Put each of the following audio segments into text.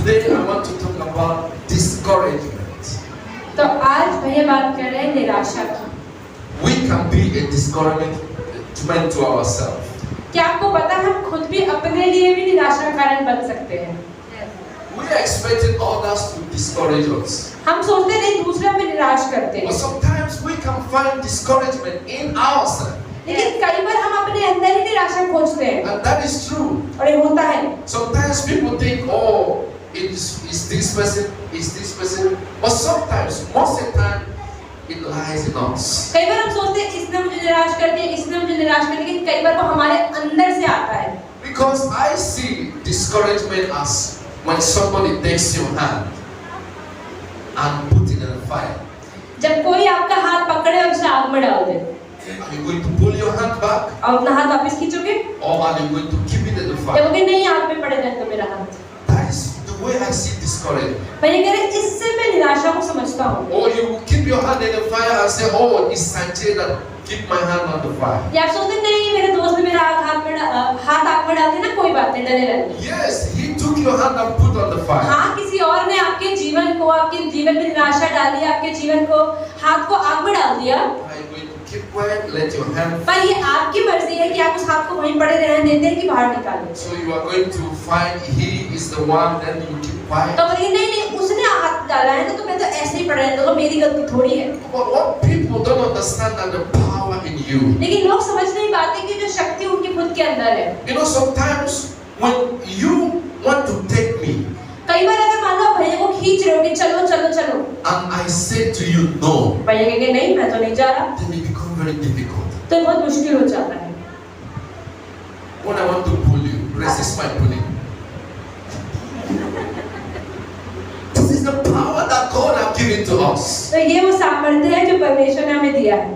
Today I want to talk about discouragement. तो आज भैया बात कर रहे हैं निराशा की। We can be a discouragement to ourselves. क्या आपको पता है हम खुद भी अपने लिए भी निराशा का कारण बन सकते हैं? We are expecting others to discourage us. हम सोचते नहीं दूसरे हमें निराश करते But हैं, sometimes we can find discouragement in ourselves. लेकिन कई बार हम अपने अंदर ही निराशा खोजते हैं And that is true. और ये होता है। Sometimes people think, oh, is this person. But sometimes, most of the time, it lies in us. कई बार हम सोचते हैं इसने मुझे निराश कर दिया, इसने मुझे निराश कर दिया, लेकिन कई बार वो हमारे अंदर से आता है। Because I see discouragement as when somebody takes your hand and put it in the fire. जब कोई आपका हाथ पकड़े और उसे आग में डाल दे, Are you going to pull your hand back, और अपना हाथ वापस खींचोगे or are you going to keep it in the या fire? बोलोगे नहीं आग में पड़े रहने दो मेरा हाथ। That is the way I see discouragement. भैया कह रहे हैं, इससे मैं निराशा को समझता हूँ। Or you will keep your hand in the fire and say, oh, it's Sanjay that keep my hand on the fire. या आप सोचते नहीं मेरे दोस्त ने मेरा हाथ आग में डाल दिया ना, कोई बात नहीं, डरे रहने। Yes, he took your hand and put on the fire. हाँ, किसी और ने आपके जीवन में निराशा डाली, आपके जीवन को हाथ को आग में डाल दिया। Are you going to keep quiet, let your hand? पर ये आपकी मर्जी है कि आप उस हाथ को वहीं पड़े रहने देते हैं कि बाहर निकालें। So you are going to find he is the one, then you keep quiet. तो बोलिए नहीं उसने हाथ डाला है तो मैं तो ऐसे ही पड़े रहने दूंगा, मेरी गलती थोड़ी है। But what people don't understand that the power in you. लेकिन लोग समझ नहीं पाते कि जो शक्ति उनके खुद के अंदर है। You know, sometimes when you want to take me, कई बार अगर मान लो भैया को खींच रहे हो कि चलो चलो चलो, and I say to you no, भैया कहेंगे नहीं मैं तो नहीं जा रहा, then it becomes very difficult. तो बहुत मुश्किल हो जाता है। When I want to pull you, resist my pulling. This is the power that God has given to us. तो ये वो सामर्थ्य है जो परमेश्वर ने हमें दिया है।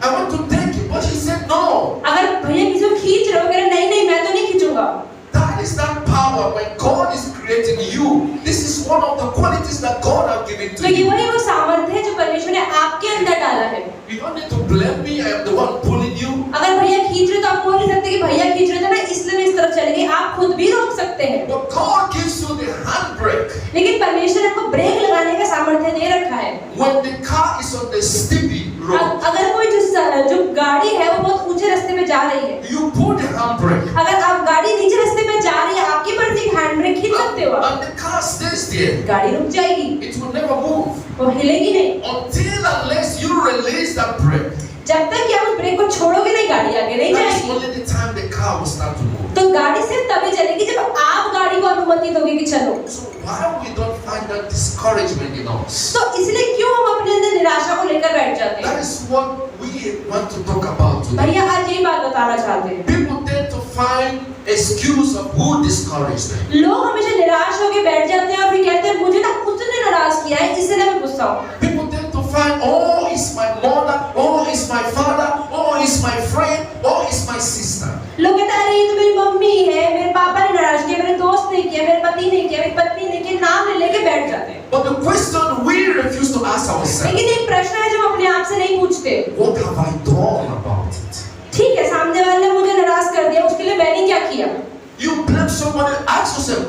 I want to take it, but he said no. अगर भैया किसी को खींच रहे हो, कह रहे नहीं मैं तो नहीं खींचूंगा। That is that power when God is creating you. This is one of the qualities that God has given तो to ये you. वही वो सामर्थ्य है जो परमेश्वर ने आपके अंदर डाला है। You don't need to blame me. I am the one pulling you. अगर भैया खींच रहे तो आप बोल नहीं सकते कि भैया खींच रहे थे ना इसलिए मैं इस तरफ चली गई, आप खुद भी रोक सकते हैं। But God gives you the handbrake. लेकिन परमेश्वर ने आपको ब्रेक लगाने का सामर्थ्य दे रखा है। When the car is on the steepy road, अगर कोई जो गाड़ी है वो बहुत ऊंचे रास्ते में जा रही है, you pull the handbrake. अगर आप गाड़ी नीचे रास्ते में जा रही है, आपकी मर्जी हैंड ब्रेक खींच सकते हो, And the car stays there. गाड़ी रुक जाएगी, It will never move वो हिलेगी नहीं। until unless you release that brake. जब तक कि आप उस ब्रेक को छोड़ोगे नहीं, गाड़ी आगे नहीं That is जाएगी। only the time the car will start to move. तो गाड़ी सिर्फ तभी चलेगी जब आप गाड़ी को अनुमति दोगे कि चलो। So why we don't find that discouragement in us? तो इसलिए क्यों हम अपने अंदर निराशा को लेकर बैठ जाते That हैं? is what we want to talk about today. भैया आज यही बात बताना चाहते हैं। People tend to find excuse of who discouraged them. लोग हमेशा निराश होकर बैठ जाते हैं और फिर कहते हैं मुझे ना उसने नाराज किया है इसलिए मैं गुस्सा हूँ। People tend to find, oh, it's my mother, oh, it's my father, oh, it's my friend, oh, it's my sister. लोग कहते हैं अरे ये तो मेरी मम्मी है, मेरे पापा ने नाराज किया, मेरे दोस्त ने किया, मेरे पति ने किया, मेरी पत्नी ने किया, नाम ले लेके बैठ जाते हैं। But the question we refuse to ask ourselves, लेकिन एक प्रश्न है जो हम अपने आप से नहीं पूछते। what have I done about it? ठीक है, सामने वाले ने मुझे नाराज कर दिया, उसके लिए मैंने क्या किया? You blame somebody, ask yourself,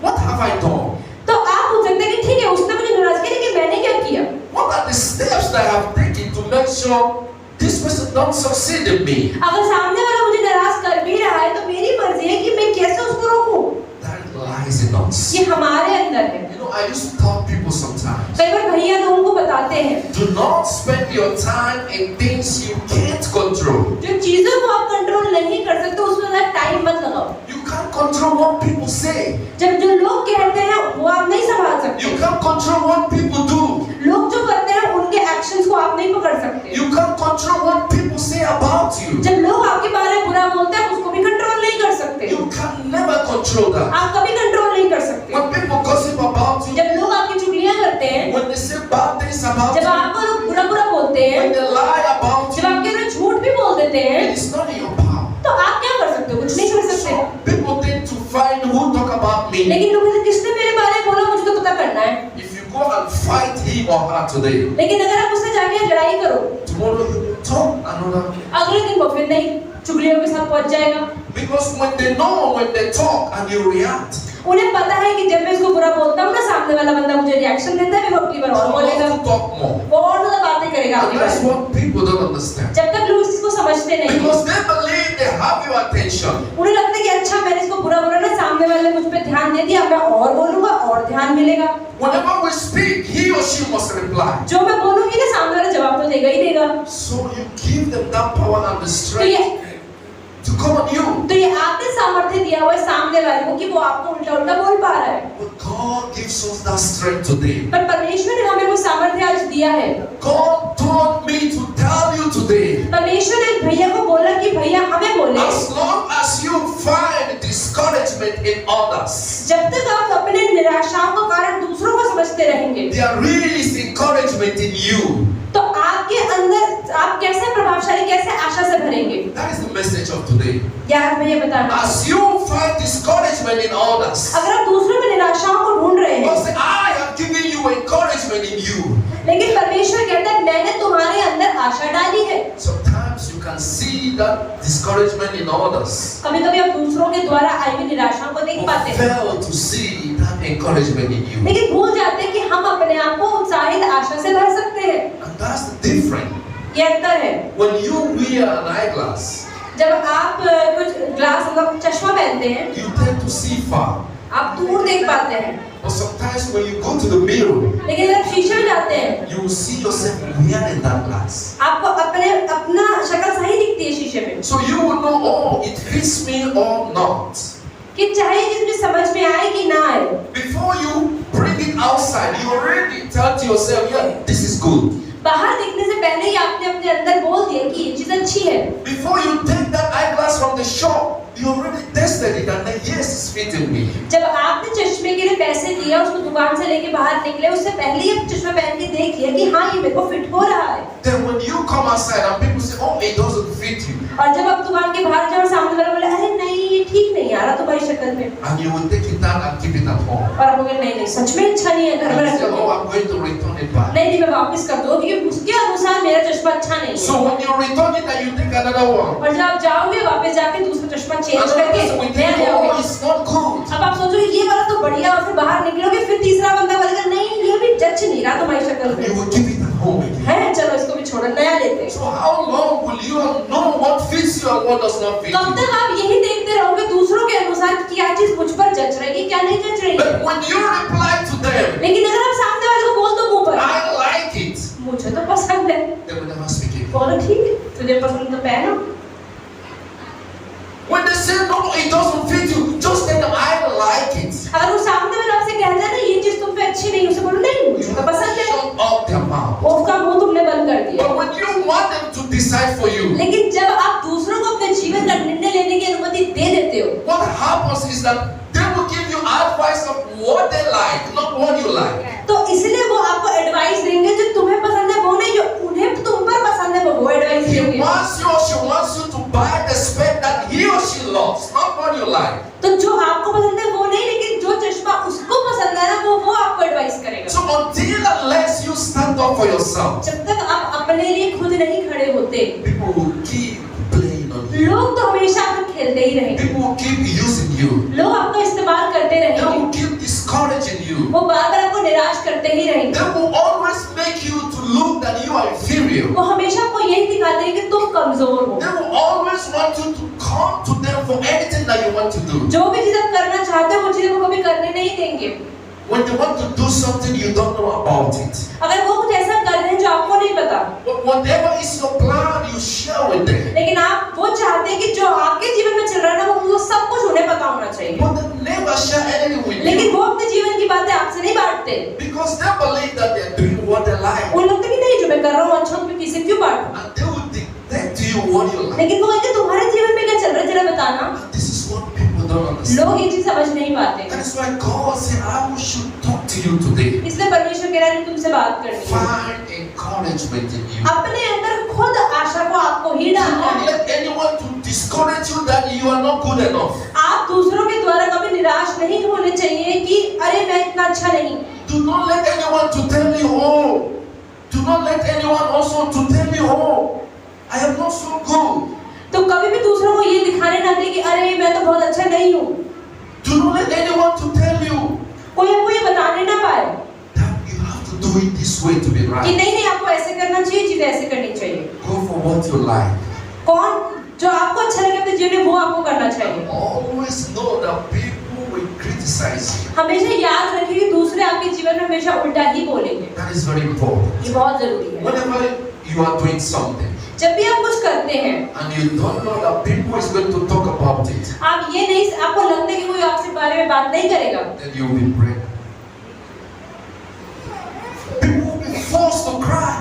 what have I done? तो आप पूछ सकते हैं कि ठीक है उसने मुझे नाराज किया, लेकिन मैंने क्या किया? What are the steps that I have taken to make sure this person don't succeed in me? अगर सामने वाला मुझे नाराज कर भी रहा है तो मेरी मर्जी है कि मैं कैसे उसको रोकूं। That lies in us. ये हमारे अंदर है। You know, I used to tell people sometimes, कई बार भैया लोगों को बताते हैं do not spend your time in things you can't control. जो चीजों को आप कंट्रोल नहीं कर सकते उसमें ज़्यादा टाइम मत लगाओ। You can't control what people say. जब जो लोग कहते हैं वो आप नहीं संभाल सकते। You can't control what people do. लोग जो करते हैं उनके एक्शंस को आप नहीं पकड़ सकते। You can't control what people say about you. जब लोग आपके बारे में बुरा बोलते हैं उसको भी कंट्रोल नहीं कर सकते। You can never control that. आप कभी कंट्रोल नहीं कर सकते। When people gossip about you, जब लोग आपकी चुगलियां करते हैं, when they say bad things about जब you, आपको लोग बुरा बुरा बोलते हैं, when they lie about जब you, आपके लिए झूठ भी बोल देते हैं, it is not in your power. तो आप क्या कर सकते हो? कुछ नहीं कर सकते। So people tend to find who talk about me. लेकिन लोग कहते हैं किसने मेरे बारे में बोला, मुझे तो पता करना है। If you go and fight him or her today, लेकिन अगर आप उससे जाके लड़ाई करो, tomorrow you will talk another. अगले दिन वो फिर नहीं चुगलियों के साथ पहुंच जाएगा। Because when they know, when they talk and you react, उन्हें पता है कि जब मैं इसको सामने वाला बंदा मुझे रिएक्शन देता है, मैं अपनी बार और बोलेगा, to talk more. वो और ज्यादा बातें करेगा And अपनी that's bar. what people don't understand. जब तक लोग इसको समझते नहीं, Because they believe they have your attention. उन्हें लगता है कि अच्छा मैंने इसको बुरा बोला ना, सामने वाले मुझ पे ध्यान दे दिया, मैं और बोलूंगा और ध्यान मिलेगा। Whenever we speak, he or she must reply. जो मैं बोलूंगी ना, सामने वाला जवाब तो देगा ही देगा। So you give them that power and the तो strength to come on you. ये आपने सामर्थ्य दिया हुआ है सामने वाले को कि वो आपको उल्टा उल्टा बोल पा रहा है। But God gives us that strength today. पर परमेश्वर ने हमें वो सामर्थ्य आज दिया है। God told me to tell you today. परमेश्वर ने भैया को बोला कि भैया हमें बोले, As long as you find discouragement in others, जब तक आप अपने निराशाओं का कारण दूसरों को समझते रहेंगे, there is encouragement in you. तो आपके अंदर आप कैसे प्रभावशाली, कैसे आशा से भरेंगे। That is the message of today. यार मैं ये बता रहा हूं, As you find discouragement in others, अगर आप दूसरों में निराशाओं को ढूंढ रहे God हैं, say, I have given you encouragement in you. लेकिन परमेश्वर कहता है मैंने तुम्हारे अंदर आशा डाली है। Sometimes you can see that discouragement in others, कभी कभी आप दूसरों के द्वारा आई हुई निराशाओं को देख but पाते हैं, fail to see that encouragement in you. लेकिन भूल जाते हैं कि हम अपने आप को उत्साहित आशा से भर सकते हैं। And that's the difference. ये अंतर है। When you wear an eyeglass, जब आप कुछ ग्लास मतलब चश्मा पहनते हैं, you tend to see far. आप दूर देख पाते हैं, But sometimes when you go to the mirror, लेकिन जब शीशे में जाते हैं, you will see yourself wearing that glass. आपको अपना शक्ल सही दिखती है शीशे में, So you will know, oh, it fits me or not. कि चाहे जिसमें समझ में आए कि ना आए, Before you bring it outside, you already tell to yourself, yeah, this is good. बाहर दिखने से पहले ही आपने अपने अंदर बोल दिया कि ये चीज अच्छी है। Before you take that eyeglass from the shop, you already tested it and then yes, it's fitting me. जब आपने चश्मे के लिए पैसे दिए, उसको दुकान से लेके बाहर निकले, उससे पहले ही आप चश्मा पहन के देख लिया कि हाँ ये मेरे को फिट हो रहा है। Then when you come outside and people say, oh, it doesn't fit you, और जब आप दुकान के बाहर जाओ, सामने वाला बोले अरे नहीं ये ठीक नहीं आ रहा तुम्हारी शक्ल में, and you will take it down and keep it at home. और आप बोले नहीं नहीं सच में अच्छा नहीं है, घर में And you रख say, दो। oh, I'm going to return it back. नहीं मैं वापस कर दो क्योंकि उसके अनुसार मेरा चश्मा अच्छा नहीं है। So when you return it and you take another one, और जब आप जाओगे वापस जाके दूसरा चश्मा चेंज another करके person will नया think, जाओगे, oh, it's not good. अब आप सोचोगे ये वाला तो बढ़िया, और फिर बाहर निकलोगे, फिर तीसरा बंदा बोलेगा नहीं ये भी जच नहीं रहा तुम्हारी शक्ल And you में, will keep it at home again. है चलो इसको भी छोड़ो नया लेते हैं। So how long will you know what fits you and what does not fit कब you? तक आप यही देखते रहोगे दूसरों के अनुसार कि क्या चीज मुझ पर जच रही है क्या नहीं जच रही है। But when you reply to them, लेकिन अगर आप सामने वाले को बोल दो मुंह पर I like it, मुझे तो पसंद है, they will never speak again. बोलो ठीक है तुझे पसंद तो पहनो। When they say no, it doesn't fit you, just tell them I like it. अगर वो सामने वाला आपसे कह जाए ना ये चीज तुम पे अच्छी नहीं, उसे बोलो नहीं मुझे तो पसंद है, Shut up their mouth. उसका मुंह तुमने बंद कर दिया। But when you want them to decide for you, लेकिन जब आप दूसरों को अपने जीवन का निर्णय लेने की अनुमति दे देते हो, what happens is that they will give you advice of what they like, not what you like. तो इसलिए वो आपको एडवाइस देंगे जो तुम्हें पसंद है वो नहीं, जो उन्हें तुम पर पसंद है वो एडवाइस He देंगे। wants you or she wants you to buy the spec that he or she loves, not what you like. तो जो आपको पसंद है वो नहीं, लेकिन जो चश्मा उसको पसंद है ना वो आपको एडवाइस करेगा। So until unless you stand up for yourself, जब तक आप अपने लिए खुद नहीं खड़े होते, people will keep playing on you. लोग तो हमेशा आपको खेलते ही रहेंगे, People will keep using you. लोग आपका इस्तेमाल करते They रहेंगे, will keep discouraging you. वो बार-बार आपको निराश करते ही रहेंगे, They will always make you to look that you are inferior. वो हमेशा आपको यही दिखाते हैं कि तुम कमजोर हो। They will always want you to come to them for anything that you want to do. जो भी चीज आप करना चाहते हो वो चीजें वो कभी करने नहीं देंगे। When they want to do something you don't know about it. अगर वो कुछ ऐसा कर रहे हैं जो आपको नहीं पता, But whatever is your plan, you share with them. लेकिन आप वो चाहते हैं कि जो आपके जीवन में चल रहा है ना वो सब कुछ उन्हें पता होना चाहिए, But they never share anything with लेकिन you वो अपने जीवन की बातें आपसे नहीं बांटते। because they believe that they are doing what they like. उन्हें लगता है कि नहीं जो मैं कर रहा हूँ अच्छा, मैं किसी क्यों बांटूं, And they will dictate to you what you like. लेकिन वो कहते तुम्हारे जीवन में क्या चल रहा है जरा बताना। And this is what people don't understand. लोग ये चीज समझ नहीं पाते, That is why God said, I should talk to you today. इसलिए परमेश्वर कह रहा है तुमसे बात करनी है। Find encouragement in you. अपने अंदर खुद आशा को आपको ही Do डालना not है। let anyone to discourage you that you are not good enough. आप दूसरों के द्वारा कभी निराश नहीं होने चाहिए कि अरे मैं इतना अच्छा नहीं। Do not let anyone to tell you, oh. Do not let anyone also to tell you, oh, I am not so good. तो कभी भी दूसरों को ये दिखाने ना दे कि अरे मैं तो बहुत अच्छा नहीं हूँ। Do not let anyone to tell you, कोई आपको ये बताने ना पाए this way to be कि right. नहीं आपको ऐसे करना चाहिए, चीजें ऐसे करनी चाहिए। Go for what you like. कौन जो आपको अच्छा लगे अपने जीवन में वो आपको करना चाहिए। Always know that people will criticize you. हमेशा याद रखिए कि दूसरे आपके जीवन में हमेशा उल्टा ही बोलेंगे। That is very important. ये बहुत जरूरी है। Whenever you are doing something जब भी आप कुछ करते हैं and you don't know that people is going to talk about it, आप ये नहीं, आपको लगता है कि कोई आपसे बारे में बात नहीं करेगा, then you will break. People will be forced to cry.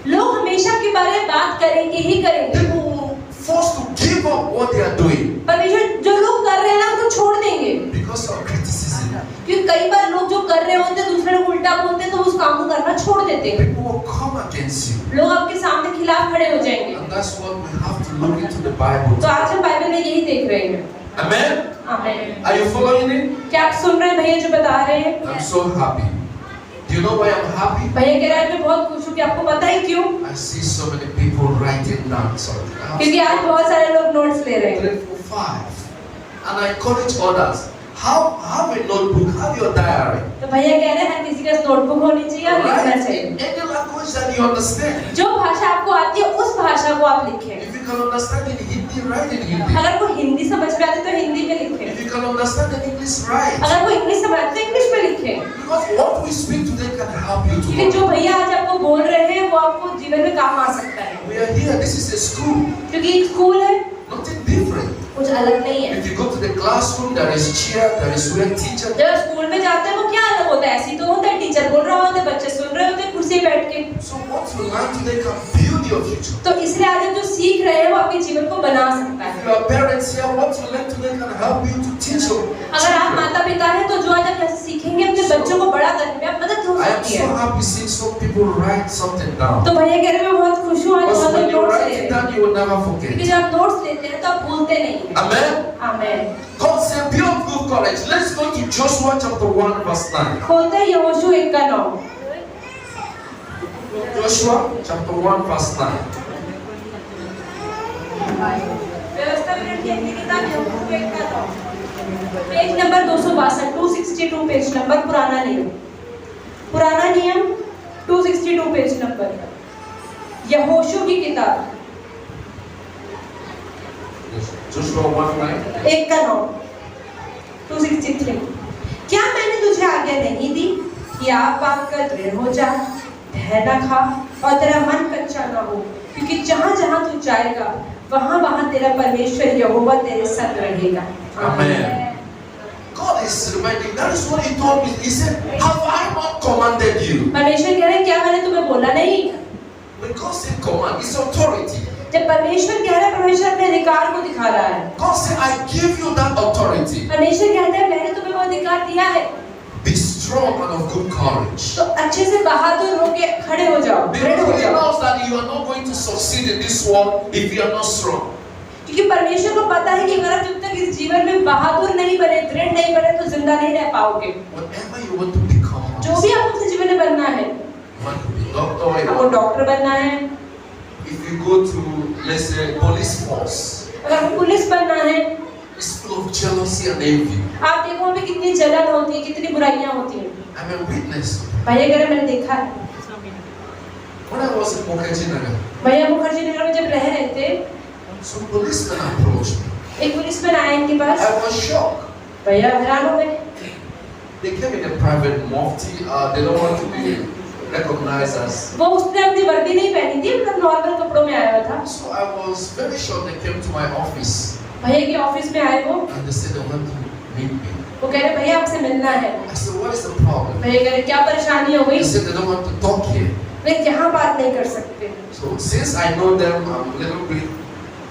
लोग हमेशा आपके बारे में बात करेंगे ही करेंगे। People will be forced to give up what they are doing परमेश्वर जो लोग कर रहे हैं ना उनको छोड़ देंगे, because of criticism. क्योंकि कई बार लोग जो कर रहे होते हैं दूसरे लोग उल्टा बोलते हैं तो उस काम को करना छोड़ देते हैं। People will come against you. लोग आपके सामने खिलाफ खड़े हो जाएंगे। And that's what we have to look into the Bible. तो आज हम बाइबल में यही देख रहे हैं। Amen? आमीन। Are you following it? क्या आप सुन रहे हैं भैया जो बता रहे हैं? I'm so happy. Do you know why I'm happy? भैया कह रहा है मैं बहुत खुश हूँ कि आपको पता है क्यों? I see so many people writing down something. क्योंकि आज बहुत सारे लोग नोट्स ले रहे हैं। 3, 4, 5. And I encourage others. Have a notebook, have your diary. तो भैया कह रहे हैं हर किसी के पास नोटबुक होनी चाहिए और लिखना Write चाहिए। in any language that you understand. जो भाषा आपको आती है उस भाषा को आप लिखें। If you can understand in Hindi, write in Hindi. अगर कोई हिंदी समझ में आती है तो हिंदी में लिखें। If you can understand in English, write. अगर कोई इंग्लिश समझ आती है तो इंग्लिश में लिखें। Because what we speak today can help you क्योंकि tomorrow. जो भैया आज आपको बोल रहे हैं वो आपको जीवन में काम आ सकता है। We are here. This is a school. क्योंकि एक स्कूल है, Nothing different. कुछ अलग नहीं है। If you go to the classroom, there is chair, there is where teacher. जब स्कूल में जाते हैं वो क्या अलग होता है? ऐसी तो होता है, टीचर बोल रहा होता है, बच्चे सुन रहे होते हैं कुर्सी पे बैठ के। So what you learn today can build your future. तो इसलिए आज आप जो सीख रहे हैं वो आपके जीवन को बना सकता If है। you are parents here, what you learn today can help you to teach your अगर आप children. माता पिता हैं तो जो आज आप कैसे सीखेंगे अपने बच्चों को बड़ा करने में आप मदद हो I am सकती so है। happy seeing some people write something down. तो भैया कह रहे हैं मैं बहुत खुश हूँ आज Because बहुत when लोग you नोट्स write ले it रहे हैं। down, you will never क्योंकि forget. जब आप नोट्स लेते हैं तो आप भूलते नहीं हैं। Amen. आमीन। God said, be of good courage. Let's go to Joshua chapter 1 verse 9. खोलते हैं यहोशू 1:9। Joshua chapter 1 verse 9. व्यवस्था विवरण की किताब यहोशू 1:9। पेज नंबर 262, 262 पेज नंबर, पुराना नियम 262 पेज नंबर, यहोशू की किताब Joshua 1:9. 1:9, 263। क्या मैंने तुझे आज्ञा नहीं दी कि आप बात कर दृढ़ हो जा, भय न खा और तेरा मन कच्चा न हो, क्योंकि जहाँ जहाँ तू जाएगा वहाँ वहाँ तेरा परमेश्वर यहोवा तेरे संग रहेगा। Amen. God is reminding. That is what He told me. He said, "Have I not commanded you?" परमेश्वर कह रहे हैं क्या मैंने तुम्हें बोला नहीं? When God said command, it's authority. जब परमेश्वर कह रहा है, परमेश्वर अपने अधिकार को दिखा रहा है। God said, "I give you that authority. परमेश्वर कहता है मैंने तुम्हें वो अधिकार दिया है, Be strong and of good courage." तो अच्छे से बहादुर होके खड़े हो जाओ, दृढ़ हो Because He जाओ। knows that you are not going to succeed in this world if you are not strong. क्योंकि परमेश्वर को पता है कि अगर आप जब तक इस जीवन में बहादुर नहीं बने, दृढ़ नहीं बने तो जिंदा नहीं रह पाओगे। Whatever you want to become, जो भी आपको अपने जीवन में बनना है, you want to be doctor, you आपको want- डॉक्टर बनना है, if you go to, let's say, police force, अगर आपको पुलिस बनना है, it's full of jealousy and envy. आप देखो वहाँ पे कितनी जलन होती है, कितनी बुराइयां होती हैं। I'm a witness. भैया कह रहे मैंने देखा है। When I was in Mukherjee Nagar, भैया मुखर्जी नगर में जब रह रहे थे, some policemen approached me. एक पुलिसमैन आए इनके पास। I was shocked. भैया हैरान हो गए। They came in a private mufti. They don't want to be recognized as. वो उसने अपनी वर्दी नहीं पहनी थी, मतलब नॉर्मल कपड़ों में आया हुआ था। So I was very shocked. They came to my office भैया के ऑफिस में आए वो and they said they want to meet me. वो कह रहे भैया आपसे मिलना है। I said, what is the problem? भैया कह रहे क्या परेशानी हो गई? They said they don't want to talk here. वे यहाँ बात नहीं कर सकते। So since I know them, I'm a little bit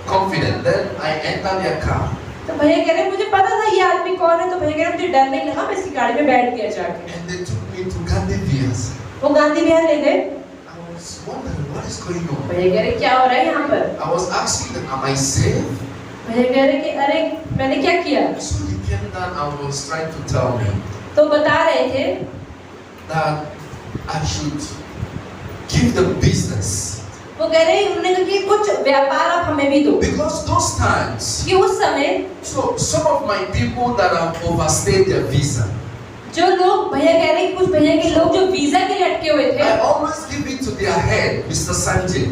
confident. Then I enter their car. तो भैया कह रहे मुझे पता था ये आदमी कौन है, तो भैया कह रहे मुझे डर नहीं लगा, मैं इसकी गाड़ी में बैठ गया जाके। And they took me to Gandhi Vias. वो गांधी विहार ले गए। I was wondering what is going on. भैया कह रहे क्या हो रहा है यहाँ पर? I was asking them, am I saved? भैया कह रहे कि अरे मैंने क्या किया? So he came down and was trying to tell me तो बता रहे थे that I should give them business. वो कह रहे उन्होंने कहा कि कुछ व्यापार आप हमें भी दो, Because those times, कि उस समय so some of my people that have overstayed their visa, जो लोग भैया कह रहे हैं कि कुछ भैया के लोग जो वीजा के लिए अटके हुए थे, I always give it to their head, Mr. Sanjay.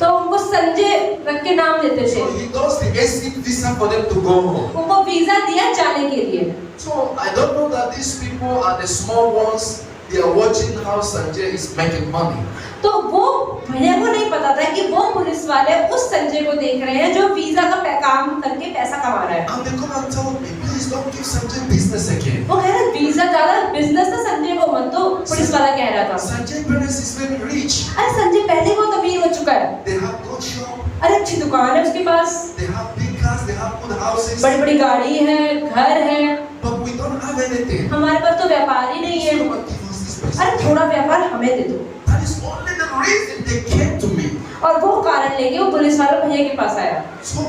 तो उनको संजय रख के नाम देते थे। So he does the exit visa for them to go home. उनको वीजा दिया जाने के लिए। So I don't know that these people are the small ones. They are watching how Sanjay is making money. तो वो भैया को नहीं पता था कि वो पुलिस वाले उस संजय को देख रहे हैं जो वीजा का काम करके पैसा कमा रहा है। And they come and tell me, please don't give Sanjay business again. वो कह रहे वीजा ज्यादा बिजनेस था संजय को मत दो, पुलिस वाला कह रहा था। Sanjay parents is very rich. अरे संजय पहले बहुत अमीर हो चुका है। They have good shop. अरे अच्छी दुकान है उसके पास। They have big cars. They have good houses. बड़ी बड़ी गाड़ी है, घर है। But we don't have anything. हमारे पास तो व्यापार ही नहीं है। So what give us this person? अरे थोड़ा व्यापार हमें दे दो। That is only the reason they came to me. और वो कारण लेके वो पुलिस वाला भैया के पास आया। So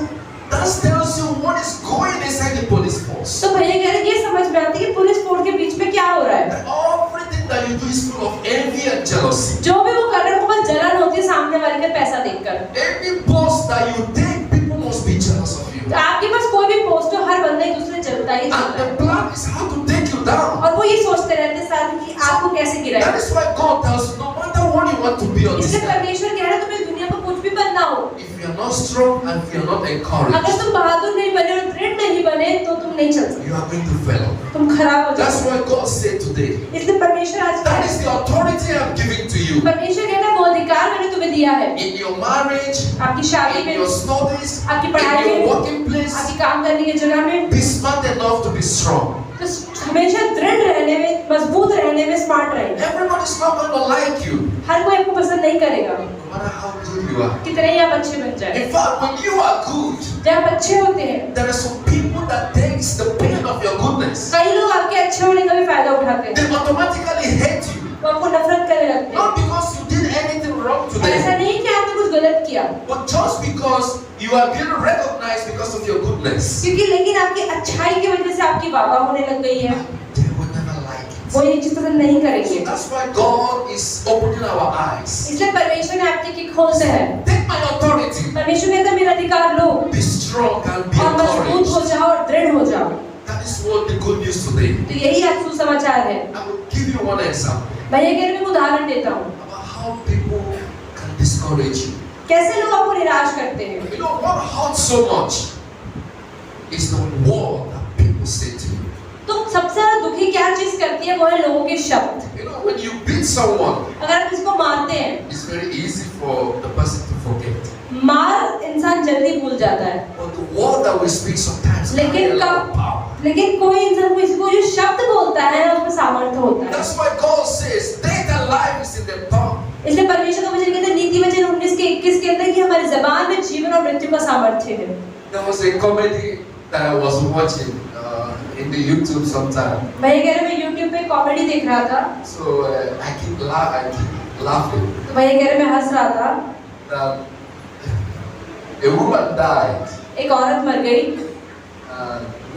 that tells you what is going inside the police force. तो भैया कह रहे ये समझ में आती है कि पुलिस फोर्स के बीच में क्या हो रहा है। That everything that you do is full of envy and jealousy. जो भी वो कर रहे हैं उनको बस जलन होती है सामने वाले का पैसा देखकर। Any post that you take, people must be jealous of you. तो आपके पास कोई भी पोस्ट हो, हर बंदा एक दूसरे चलता ही And चलता the है। plan is how to take you down. और वो ये सोचते रहते हैं साथ में कि आपको कैसे गिराएं। That is why God tells you, no matter what you want to be on this इसलिए earth, परमेश्वर कह रहा है तुम्हें दुनिया में कुछ भी बनना हो, if you are not strong and if you are not encouraged, अगर तुम बहादुर नहीं बने और दृढ़ नहीं बने तो तुम नहीं चल सकते, you are going to fail. तुम खराब हो That's जाओगे। why God said today, इसलिए परमेश्वर आज that is the authority I am giving to you. परमेश्वर कहता है वो अधिकार मैंने तुम्हें दिया है। In your marriage, आपकी शादी in में, your studies, आपकी in पढ़ाई your में, working place, आपकी काम करने की जगह में, be smart enough to be strong. तो हमेशा दृढ़ रहने में, मजबूत रहने में स्मार्ट रहें। Everybody is not going to like you, हर कोई आपको पसंद नहीं करेगा, no matter how good you are. कितने ही आप अच्छे बन जाए। In fact, when you are good, जब आप अच्छे होते हैं, there are some people that takes the pain of your goodness. कई लोग आपके अच्छे होने का भी फायदा उठाते हैं। They automatically hate you. वो आपको नफरत करने लगते हैं। Not because you did anything wrong to ऐसा them, नहीं कि आपने कुछ गलत किया, but just because you are being recognized because of your goodness. क्योंकि लेकिन आपकी अच्छाई की वजह से आपकी वाह होने लग गई है। They will never like it. वो ये चीज पसंद नहीं करेंगे। That's why God is opening our eyes. इसलिए परमेश्वर ने आपकी की खोलते हैं। Take my authority. परमेश्वर कहता है मेरा अधिकार लो Be strong and be और मजबूत हो encouraged. जाओ और दृढ़ हो जाओ। That is what the good news today. तो यही आज सुसमाचार है। I will give you one example भैया कह रहे मैं उदाहरण देता हूँ, about how people can discourage you. कैसे लोग आपको निराश करते हैं। You know what hurts so much is the word that people say to you. तो सबसे ज्यादा दुखी क्या चीज करती है वो है लोगों के शब्द। You know when you beat someone, अगर आप किसी को मारते हैं, it's very easy for the person to forget. मार इंसान जल्दी भूल जाता है, But the word that we speak sometimes carry a lot of power. लेकिन कोई इंसान को इसको जो शब्द बोलता है उसमें सामर्थ्य होता है। That's why God says, death and life is in the tongue. इसलिए परमेश्वर का वचन कहता है नीति वचन 19 के 21 के अंदर कि हमारी ज़बान में जीवन और मृत्यु का सामर्थ्य है। There was a comedy that I was watching in the YouTube sometime. भैया कह रहे मैं YouTube पे कॉमेडी देख रहा था, So I keep laughing. तो भैया कह रहे मैं हंस रहा था। That a woman died एक औरत मर गई,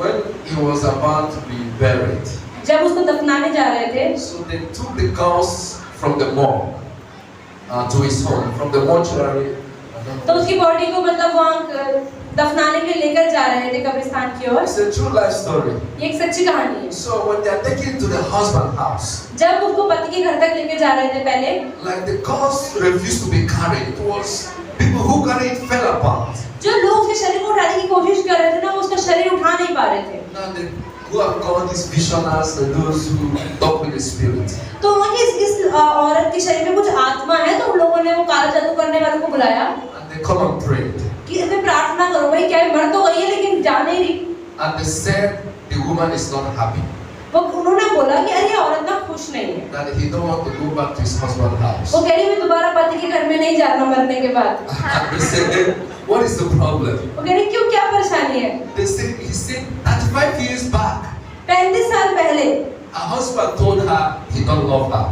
when he was about to be buried. जब उसको दफनाने जा रहे थे, So they took the girls from the morgue to his home, from the mortuary. तो उसकी बॉडी को मतलब वहाँ दफनाने के लिए लेकर जा रहे थे कब्रिस्तान की ओर। It's a true life story. ये एक सच्ची कहानी है। So when they are taken to the husband house, जब उसको पति के घर तक लेके जा रहे थे पहले, like the girls refused to be carried. It was people who carried it fell apart. जो लोग उसके शरीर को उठाने की कोशिश कर रहे थे ना, वो उसका शरीर उठा नहीं पा रहे थे। Now they who are called these visionaries and those who talk with the spirit. तो वहाँ इस औरत के शरीर में कुछ आत्मा है, तो उन लोगों ने वो काला जादू करने वालों को बुलाया And they come and prayed. कि इसमें प्रार्थना करो भाई, क्या मर तो गई है लेकिन जा नहीं रही। And they said the woman is not happy. वो उन्होंने बोला कि अरे ये औरत ना खुश नहीं है। That he don't want to go back to his husband's house. वो कह रही मैं दोबारा पति के घर में नहीं जाना मरने के बाद। And they said, what is the problem? वो कह रही क्यों, क्या परेशानी है? They said, he said 35 years back, 35 साल पहले her husband told her he don't love her.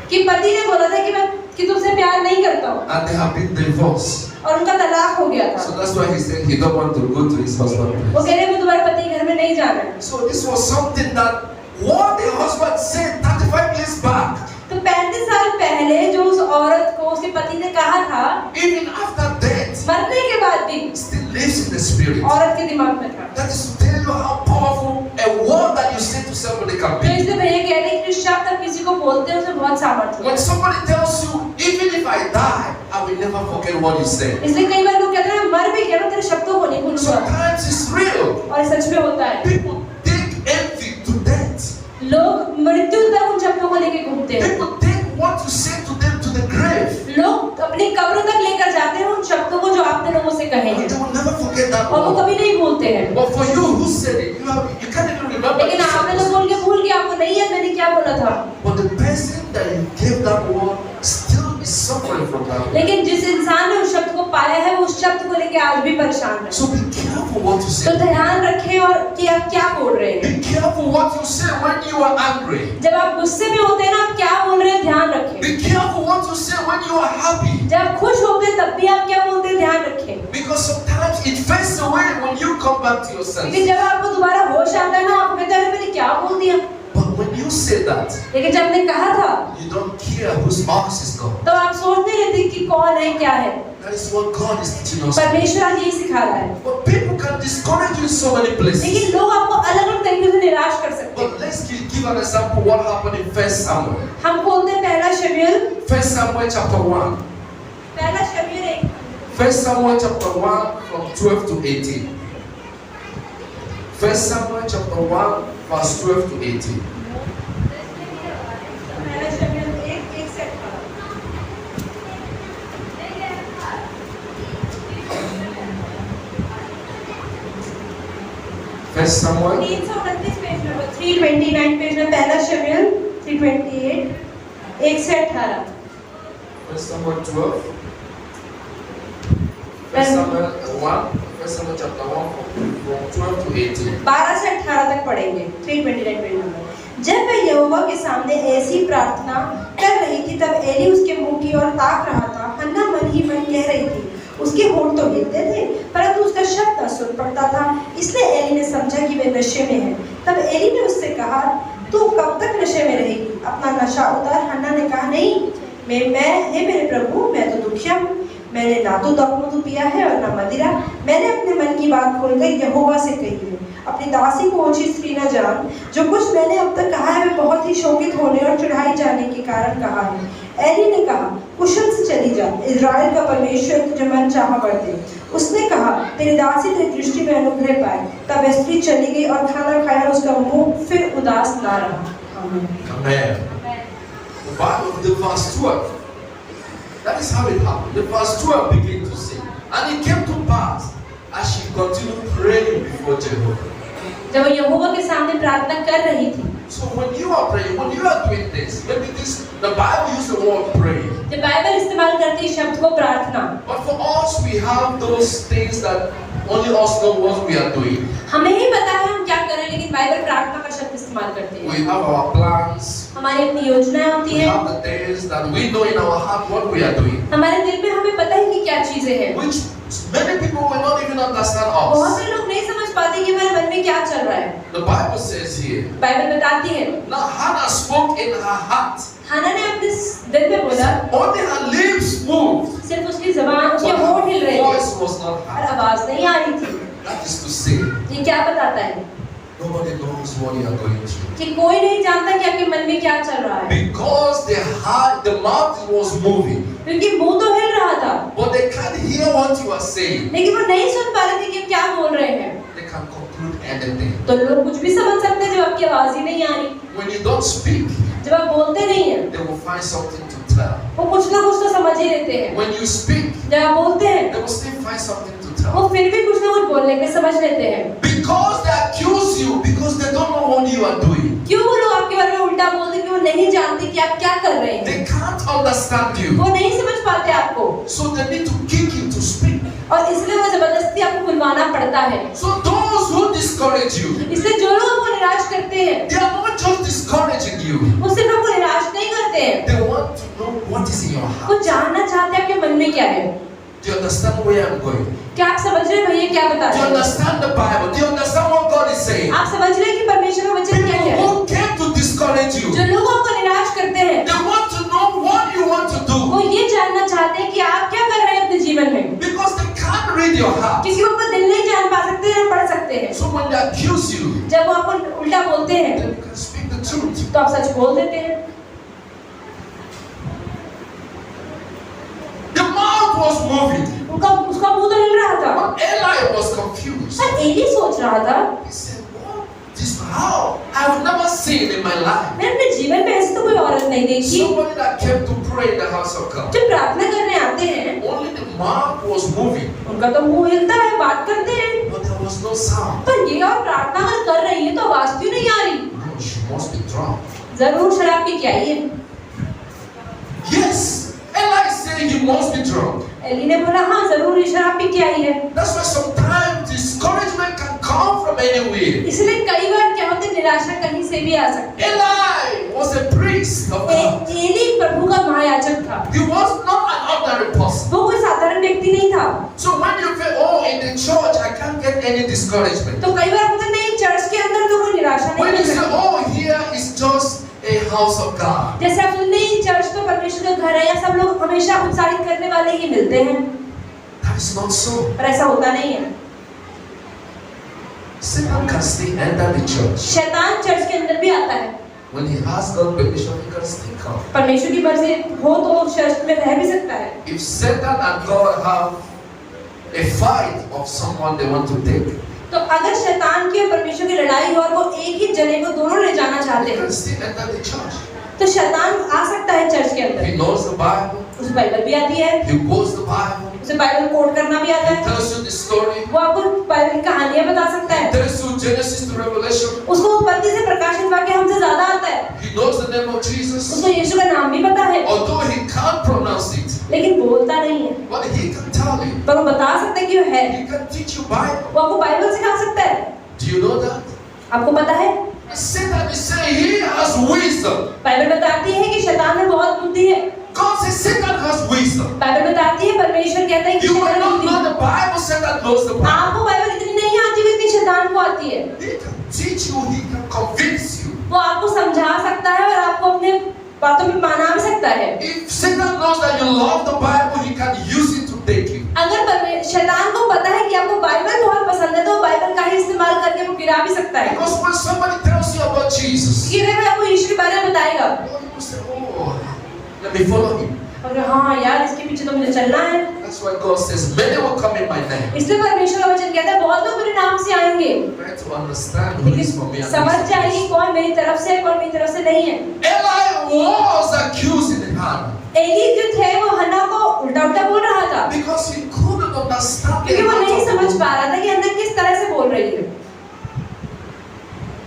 कि पति ने बोला था कि मैं तुमसे प्यार नहीं करता हूँ, And they have been divorced. और उनका तलाक हो गया So था। that's why he said he don't want to go to his husband's वो place. कह रहे मैं दोबारा पति के घर में नहीं जाना है। So this was something that what the husband said 35 years back, तो 35 साल पहले जो उस औरत को उसके पति ने कहा था, even after death, मरने के बाद भी still lives in the spirit. औरत के दिमाग में था। That is to tell you how powerful a word that you say to somebody can तो be. इसलिए भैया कह रहे हैं कि जो शब्द आप किसी को बोलते हैं उसमें बहुत सामर्थ्य When है। somebody tells you, even if I die, I will never forget what you said. इसलिए कई बार लोग कहते हैं मैं मर भी गया ना तेरे शब्दों को नहीं भूलूंगा, Sometimes it's real. और ये सच में होता है। People take envy to death. लोग मृत्यु तक उन शब्दों को लेके घूमते हैं। People take what you say to them to the grave. लोग अपनी कब्र तक लेकर जाते हैं उन शब्दों को जो आपने लोगों से कहे And हैं, they will never forget that और वो word. कभी नहीं भूलते हैं। But for you who said it, you can't even remember. लेकिन you said आपने तो this. बोल के भूल गया, आपको नहीं याद मैंने क्या बोला था। But the person that you gave that word still is suffering from that word. लेकिन जिस इंसान ने उस शब्द को पाया है वो उस शब्द को लेके आज भी परेशान है। So be careful what you तो say. ध्यान रखें और कि आप क्या बोल रहे हैं। Be careful what you say when you are angry. जब आप गुस्से में होते हैं ना, आप क्या बोल रहे हैं ध्यान रखें। Be careful what you say when you are happy. जब आप खुश होते हैं तब भी आप क्या बोलते हैं ध्यान रखें। Because sometimes it fades away when you come back to your क्योंकि senses. जब आपको दोबारा होश आता है ना, आप कहते हैं मैंने क्या बोल दिया। But when you say that, लेकिन जब आपने कहा था you don't care whose mouth is gone. तो आप सोच नहीं रहते कि कौन है क्या है। That is what God is teaching us. परमेश्वर आज यही सिखा रहा है। But people can discourage you in so many places. लेकिन लोग आपको अलग अलग तरीके से निराश कर सकते हैं। But let's give an example what happened in 1 Samuel. हम खोलते हैं पहला शमूएल 1 Samuel chapter 1. पहला शमूएल 1 1 Samuel chapter 1 from 12 to 18. 1 Samuel chapter 1 verse 12 to 18. पहला शमूएल 1 से 18। 1 Samuel 329 पेज नंबर 329 पेज में पहला शमूएल 328 1 से 18। 1 Samuel 12. 1 Samuel 1. 1 Samuel chapter 1 from 12 to 18. 12 से 18 तक पढ़ेंगे 329 पेज नंबर। जब वह यहोवा के सामने ऐसी प्रार्थना कर रही थी तब एली उसके मुंह की ओर ताक रहा था। हन्ना मन ही मन कह रही थी, उसके होंठ तो हिलते थे परंतु उसका शब्द न सुन पड़ता था। इसलिए एली ने समझा कि वे नशे में है। तब एली ने उससे कहा, तू कब तक नशे में रहेगी, अपना नशा उतार। हन्ना ने कहा, नहीं मैं हे मेरे प्रभु, मैं तो दुखिया हूँ। मैंने ना तो दाखमधु पिया है और ना मदिरा। मैंने अपने मन की बात खोलकर यहोवा से कही है। अपनी दासी को ओछी स्त्री न जान। जो कुछ मैंने अब तक कहा है वे बहुत ही शोकित होने और चढ़ाई जाने के कारण कहा है। एली ने कहा, कुशल से चली जा, इज़राइल का परमेश्वर तुझे मन चाहा बरते। उसने कहा, तेरी दासी तेरी दृष्टि में अनुग्रह पाए। तब वह स्त्री चली गई और खाना खाया, उसका मुंह फिर उदास ना रहा। आमीन। Amen. The Bible, the verse 12. That is how it happened. The verse 12 began to say, and it came to pass as she continued praying before Jehovah. जब वो यहोवा के सामने प्रार्थना कर रही थी। So when you are praying, when you are doing this, maybe this, the Bible uses the word pray. जब Bible इस्तेमाल करती है शब्द को प्रार्थना, But for us, we have those things that only us know what we are doing. हमें ही पता है हम क्या कर रहे हैं, लेकिन बाइबल प्रार्थना का शब्द इस्तेमाल करती है। We have our plans. हमारी अपनी योजनाएं होती We है। have the things that we know in our heart what we are doing. हमारे दिल में हमें पता है कि क्या चीजें हैं। Which many people will not even understand बहुत us. से लोग नहीं समझ पाते कि हमारे मन में क्या चल रहा है। The Bible says here. Bible बताती है, Now Hannah spoke in her heart. हन्ना ने अपने दिल में बोला, Only her lips moved, सिर्फ उसकी जुबान, but उसके होंठ हिल her रहे थे voice was not और heard. आवाज नहीं आ रही थी। That is to say, ये क्या बताता है nobody knows what you are going through. कि कोई नहीं जानता कि आपके मन में क्या चल रहा है, Because the mouth was moving, क्योंकि मुंह तो हिल रहा था but they can't hear what you are saying. लेकिन वो नहीं सुन पा रहे थे कि क्या बोल रहे हैं। They can conclude anything. तो लोग कुछ भी समझ सकते हैं जब आपकी आवाज ही नहीं आ रही, When you don't speak, जब आप बोलते नहीं हैं they will find something to tell. वो कुछ ना कुछ तो समझ ही लेते हैं। When you speak, जब आप बोलते हैं they will still find something to tell. वो फिर भी कुछ ना कुछ बोलने के समझ लेते हैं। Because they accuse you, because they don't know what you are doing. क्यों वो लोग आपके बारे में उल्टा बोलते हैं कि वो नहीं जानते कि आप क्या कर रहे हैं, They can't understand you. वो नहीं समझ पाते आपको, So they need to kick you to speak. और इसलिए वो जबरदस्ती आपको बुलवाना पड़ता है। So those who discourage you, इसलिए जो लोग आपको निराश करते हैं they are not just discouraging you. वो सिर्फ आपको निराश नहीं करते हैं, They want to know what is in your वो heart. जानना चाहते हैं आपके मन में क्या है। Do you understand where I'm going? क्या आप समझ रहे हैं भैया क्या बता Do you रहे हैं? understand the Bible? Do you understand what God is saying? आप समझ रहे हैं कि परमेश्वर का वचन क्या People है? who came to discourage you, जो लोग आपको निराश करते हैं they want to know what you want to वो do. ये जानना चाहते हैं कि आप क्या कर रहे हैं अपने जीवन में, Because they can't read your heart. क्योंकि वो आपका दिल नहीं जान पा सकते हैं, पढ़ सकते हैं। So when they accuse you, जब वो आपको उल्टा बोलते हैं then you can speak the truth. तो आप सच बोल देते हैं। was moving. उसका मुंह तो हिल रहा था। But Eli was confused. पर एली सोच रहा था, He said, "What? This how? I've never seen in my life मैं अपने जीवन में ऐसी तो कोई औरत नहीं देखी somebody that came to pray in the house of God. जो प्रार्थना करने आते हैं, Only the mouth was moving, उनका तो मुंह हिलता है, बात करते हैं, but there was no sound. पर ये और प्रार्थना अगर कर रही है तो आवाज क्यों नहीं आ रही? No, she must be drunk." जरूर शराब पी के आई है। Yes, Eli said he must be drunk. Eli ने बोला, हाँ जरूर ये शराब पी के आई है। That's why sometimes discouragement can come from anywhere. इसलिए कई बार क्या होता है, निराशा कहीं से भी आ सकती है। Eli was a priest of God. Eli प्रभु का महायाजक था, He was not an ordinary person. वो कोई साधारण व्यक्ति नहीं था। So when you feel, oh, in the church I can't get any discouragement. तो कई बार मुझे नहीं, चर्च के अंदर तो कोई निराशा नहीं When you मिल say, सकती। oh, here is just a house of God. जैसे आप नहीं, चर्च तो परमेश्वर का घर है, या सब लोग हमेशा उत्साहित करने वाले ही मिलते हैं, That is not so. पर ऐसा होता नहीं है। Satan can still enter the church. शैतान चर्च के अंदर भी आता है, When he has God's permission, he can still come. परमेश्वर की मर्जी हो तो चर्च में रह भी सकता है। If Satan and God have a fight of someone they want to take, तो अगर शैतान की और परमेश्वर की लड़ाई हो और वो एक ही जने को दोनों ले जाना चाहते he हैं, can still enter the church. तो शैतान आ सकता है चर्च के अंदर। He knows the Bible. उसे बाइबल भी आती है, He quotes the Bible. उसे बाइबल कोट करना भी आता He है, tells you the story. वो आपको बाइबल की कहानियां बता सकता He है, tells you Genesis to Revelation. उसको उत्पत्ति से प्रकाशित वाक्य हमसे ज्यादा आता है, He knows the name of Jesus. उसको यीशु का नाम भी पता है, Although he can't pronounce it, लेकिन बोलता नहीं है, but he can tell you. पर वो बता सकता है कि वो है। He can teach you Bible. वो आपको बाइबल सिखा सकता है। Do you know that? आपको पता है, Satan is saying he has wisdom. Bible बताती है कि शैतान में बहुत बुद्धि है। God says Satan has wisdom. Bible बताती है, परमेश्वर कहता है कि You will शैतान not में know बुद्धि। the Bible. Satan knows the Bible. आपको बाइबल इतनी नहीं आती जितनी शैतान को आती है। He can teach you. He can convince you. वो आपको समझा सकता है और आपको अपने बातों में माना भी सकता है। If Satan knows that you love the Bible, he can use it to take you. अगर शैतान को पता है कि आपको बाइबल बहुत पसंद है, तो वो बाइबल का ही इस्तेमाल करके वो गिरा भी सकता है। Because when somebody tells you about Jesus, गिरे में आपको यीशु के बारे में बताएगा, you say, oh, let me follow him. और हाँ यार, इसके पीछे तो मुझे चलना है। That's why God says, many will come in my name. इसलिए परमेश्वर का वचन कहता है, बहुत लोग मेरे नाम से आएंगे, Try to understand who is for me लेकिन and समझ who is जाएगी कौन मेरी तरफ से है, कौन मेरी तरफ से नहीं है। Eli was accused in Hannah Eli जो थे वो हन्ना को उल्टा उल्टा बोल रहा था, because he couldn't understand the क्योंकि वो नहीं heart of समझ God. पा रहा था कि अंदर किस तरह से बोल रही है।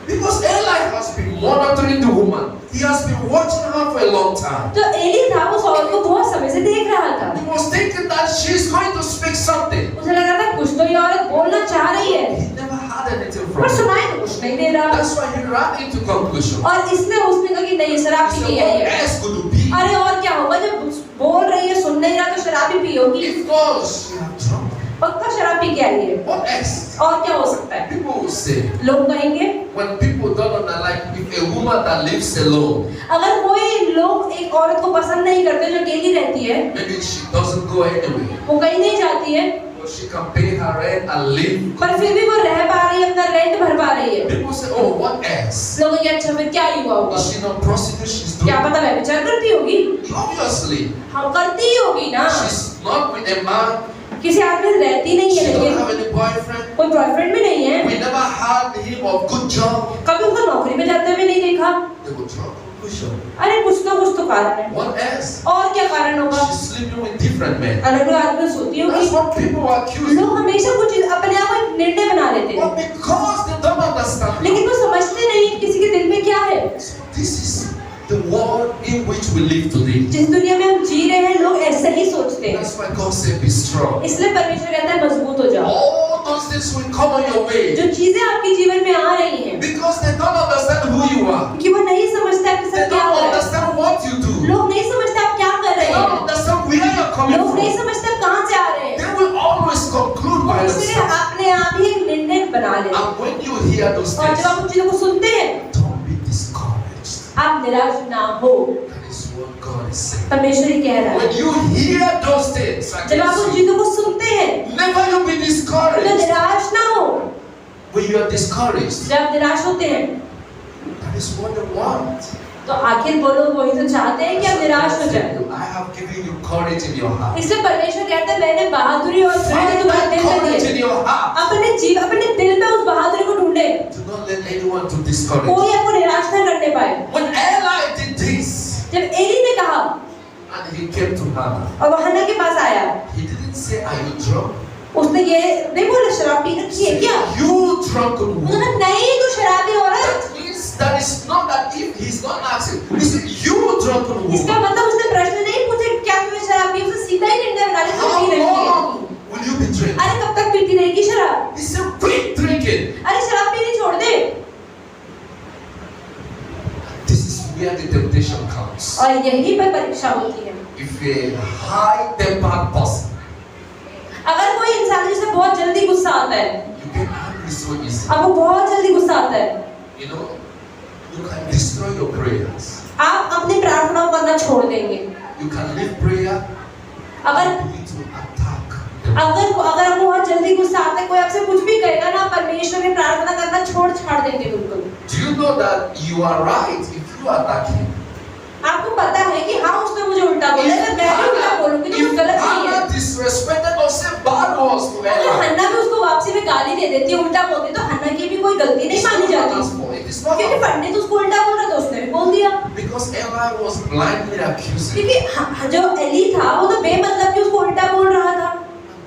Because Eli has been monitoring the woman. He has been watching her for a long time. तो एली था, वो सौल को बहुत समय से देख रहा था। He was thinking that she's going to speak something. उसे लगा था कुछ तो ये औरत बोलना चाह रही है, He never had anything from पर her. सुनाई तो कुछ नहीं दे रहा। That's why he ran into conclusion. और इसलिए उसने कहा कि नहीं, शराब He पी said, के आई what है। else could it be? अरे और क्या होगा, जब बोल रही है सुन नहीं रहा तो शराब ही पी होगी, If not, she had drunk. पक्का शराब पी के आई है। What else? और क्या हो सकता है? People will say, लोग कहेंगे, when people don't understand, like if a woman that lives alone, अगर कोई लोग एक औरत को पसंद नहीं करते जो अकेली रहती है, maybe she doesn't go anywhere, वो कहीं नहीं जाती है, but she can pay her rent and live. पर फिर भी वो रह पा रही है, अपना रेंट भर पा रही है। People say, oh, what else? लोग ये अच्छा फिर क्या ही हुआ होगा? Is she not prostitute? She's क्या doing. पता वह विचार करती होगी, Obviously, हाँ करती ही होगी ना। she's not with a man. किसी आदमी से रहती नहीं है, She don't लेकिन have any boyfriend. कोई बॉयफ्रेंड भी नहीं है, We never had him of good job. कभी उसको नौकरी पे जाते हुए नहीं देखा। They will draw conclusion. अरे कुछ तो कारण है। What else? और क्या कारण होगा? She's sleeping with different men. अलग अलग आदमी सोती That's होगी। what people accuse. लोग हमेशा कुछ अपने आप को एक निर्णय बना लेते हैं, But because they don't understand. लेकिन वो समझते नहीं कि किसी के दिल में क्या है। This is the world in which we live today. जिस दुनिया में हम जी रहे हैं, लोग ऐसे ही सोचते हैं। That's why God said, be strong. इसलिए परमेश्वर कहता है मजबूत हो जाओ। All those things will come on your way जो चीजें आपके जीवन में आ रही हैं, because they don't understand who you are. क्योंकि वो नहीं समझते आपके They साथ क्या don't हो रहा है। understand what you do. लोग नहीं समझते आप क्या कर They रहे don't हैं। understand where you're coming लोग नहीं from. समझते आप कहाँ से आ रहे हैं। They will always conclude by इसलिए themselves. अपने आप ही एक निर्णय बना लेते हैं। And when you hear those और things, जब आप उन चीजों को सुनते हैं, don't be discouraged. आप निराश ना हो। That is what God is saying. परमेश्वर ही कह रहा है, When you hear those things, जब आप उन चीजों को सुनते हैं, never you be तो discouraged. निराश ना हो। When you are discouraged, जब आप निराश होते हैं, that is what they want. तो आखिर वो लोग वही तो चाहते हैं कि आप निराश हो जाए। I have given you courage in your heart. इसलिए परमेश्वर कहता है मैंने बहादुरी और धैर्य तुम्हारे दिल में Courage in दिए। your heart. अपने दिल में उस बहादुरी को ढूंढे। Do not let anyone to discourage you. कोई आपको निराश न करने पाए। When Eli did this, जब एली ने कहा and he came to Hannah, और वो हन्ना के पास आया, he didn't say, "Are you drunk?" उसने ये नहीं बोला शराब पी रखी है क्या? You drunken woman. उसने कहा नहीं तू शराबी औरत। That means that is not that if he's not asking, he said, "You drunken इसका woman." मतलब उसने प्रश्न नहीं पूछे क्या तुम्हें शराब पी, उसने सीधा ही निर्णय बना लिया How पी रखी है। long will you be drinking? अरे कब तक पीती रहेगी शराब? He said, "Quit drinking." अरे शराब पीनी छोड़ दे। This is where the temptation comes. और यही पर परीक्षा होती है। If you're a high-tempered person, अगर कोई इंसान जिसे बहुत जल्दी गुस्सा आता है, you get angry so easy. अब वो बहुत जल्दी गुस्सा आता है, You know, you can destroy your prayers. आप अपनी प्रार्थना करना छोड़ देंगे। You can leave prayer अगर and begin to attack. अगर आपको बहुत जल्दी गुस्सा आता है, कोई आपसे कुछ भी कहेगा ना, परमेश्वर की प्रार्थना करना छोड़ छाड़ देंगे बिल्कुल। Do you know that you are right if you attack him? आपको पता है कि हाँ उसने मुझे उल्टा बोला, अगर मैं भी उल्टा बोलूंगी तो कुछ गलत नहीं है। Hannah disrespected or said bad words to अगर Eli, हन्ना भी उसको वापसी में गाली दे देती है, उल्टा बोलती है, तो हन्ना की भी कोई गलती नहीं it's मानी not जाती। Hannah's fault. It is not क्योंकि her fault. पंडित उसको उल्टा बोल रहा था, उसने भी बोल दिया। Because Eli was blindly accusing. क्योंकि जो एली था वो तो बेमतलब कि उसको उल्टा बोल रहा था।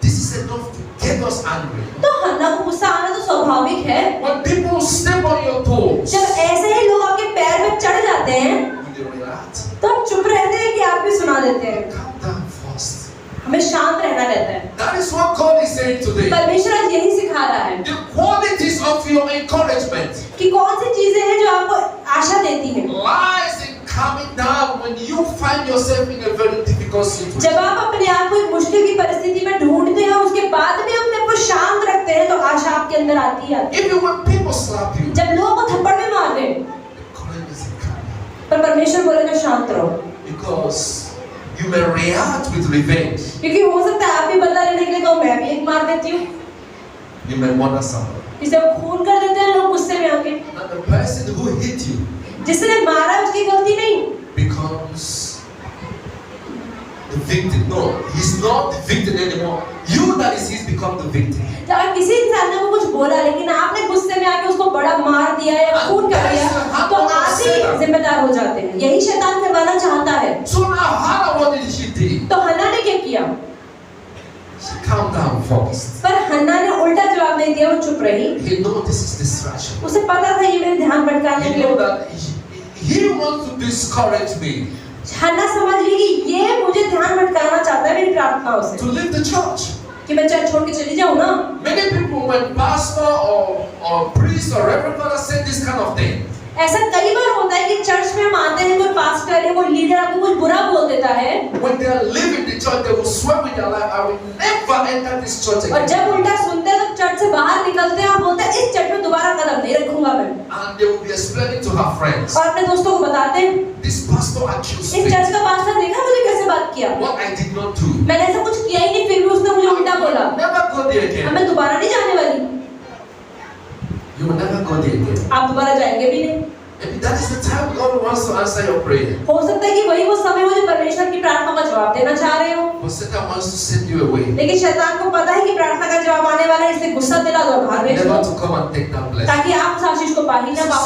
This is enough to get us angry. तो हन्ना को गुस्सा आना तो स्वाभाविक है। When people step on your toes, जब ऐसे ही लोग आपके पैर में चढ़ जाते हैं, will you react? तो आप चुप रहते हैं कि आप भी सुना देते हैं? Calm down first. हमें शांत रहना रहता है। That is what God is saying today. परमेश्वर आज यही सिखा रहा है The qualities of your encouragement कि कौन सी चीजें हैं जो आपको आशा देती हैं। lies in calming down when you find yourself in a very difficult situation. जब आप अपने आप को एक मुश्किल की परिस्थिति में ढूंढते हैं, उसके बाद भी अपने आप को शांत रखते हैं, तो आशा आपके अंदर आती है। Even when people slap you, जब लोग को थप्पड़ भी मार दें, the courage is in calming down. पर परमेश्वर बोलेगा शांत रहो, Because you may react with revenge. क्योंकि हो सकता है आप भी बदला लेने के लिए कहो मैं भी एक मार देती हूँ। You may murder someone. इसे खून कर देते हैं लोग गुस्से में आके। And the person who hit you जिसने मारा उसकी गलती नहीं, becomes the victim. No, he's not the victim anymore. You that is he's become the victim. जब आप किसी इंसान ने वो कुछ बोला लेकिन आपने गुस्से में आके उसको बड़ा मार दिया या खून कर दिया, तो आप ही जिम्मेदार हो जाते हैं। यही शैतान करवाना चाहता है। So now Hannah, what did she do? तो हन्ना ने क्या किया? She calmed down first. पर हन्ना ने उल्टा जवाब नहीं दिया, वो चुप रही। He know this is distraction. उसे पता था ये मेरे ध्यान भटकाने He के know लिए। that he wants to discourage me हन्ना समझ गई कि ये मुझे ध्यान भटकाना चाहता है मेरी प्रार्थनाओं से, to leave the church. कि मैं चर्च छोड़ के चली जाऊँ ना। Many people, when pastor or priest or reverend father say this kind of thing, ऐसा कई बार होता है कि चर्च में हम आते हैं, कोई पास्टर या कोई लीडर आपको कुछ बुरा बोल देता है, when they are leaving the church, they will swear with their life, I will never enter this church और again. जब उल्टा सुनते हैं तो चर्च से बाहर निकलते हैं और बोलते हैं इस चर्च में दोबारा कदम नहीं रखूंगा मैं। And they will be explaining to her friends, और अपने दोस्तों को बताते हैं this pastor accused इस me. चर्च का पास्टर देखा मुझे कैसे बात किया, What I did not do. मैंने ऐसा कुछ किया ही नहीं, फिर भी उसने मुझे उल्टा बोला। Never go there अब again. मैं दोबारा नहीं जाने वाली। You will never go there again. आप दोबारा जाएंगे भी नहीं। Maybe that is the time God wants to answer your prayer. हो सकता है कि वही वो समय हो जो परमेश्वर की प्रार्थना का जवाब देना चाह रहे हो, But Satan wants to send you away. लेकिन शैतान को पता है कि प्रार्थना का जवाब आने वाला है, इसलिए गुस्सा दिला दो, भाग भेज Never दो, to come and take that blessing. ताकि आप उस आशीष को पा ही This ना is पाओ।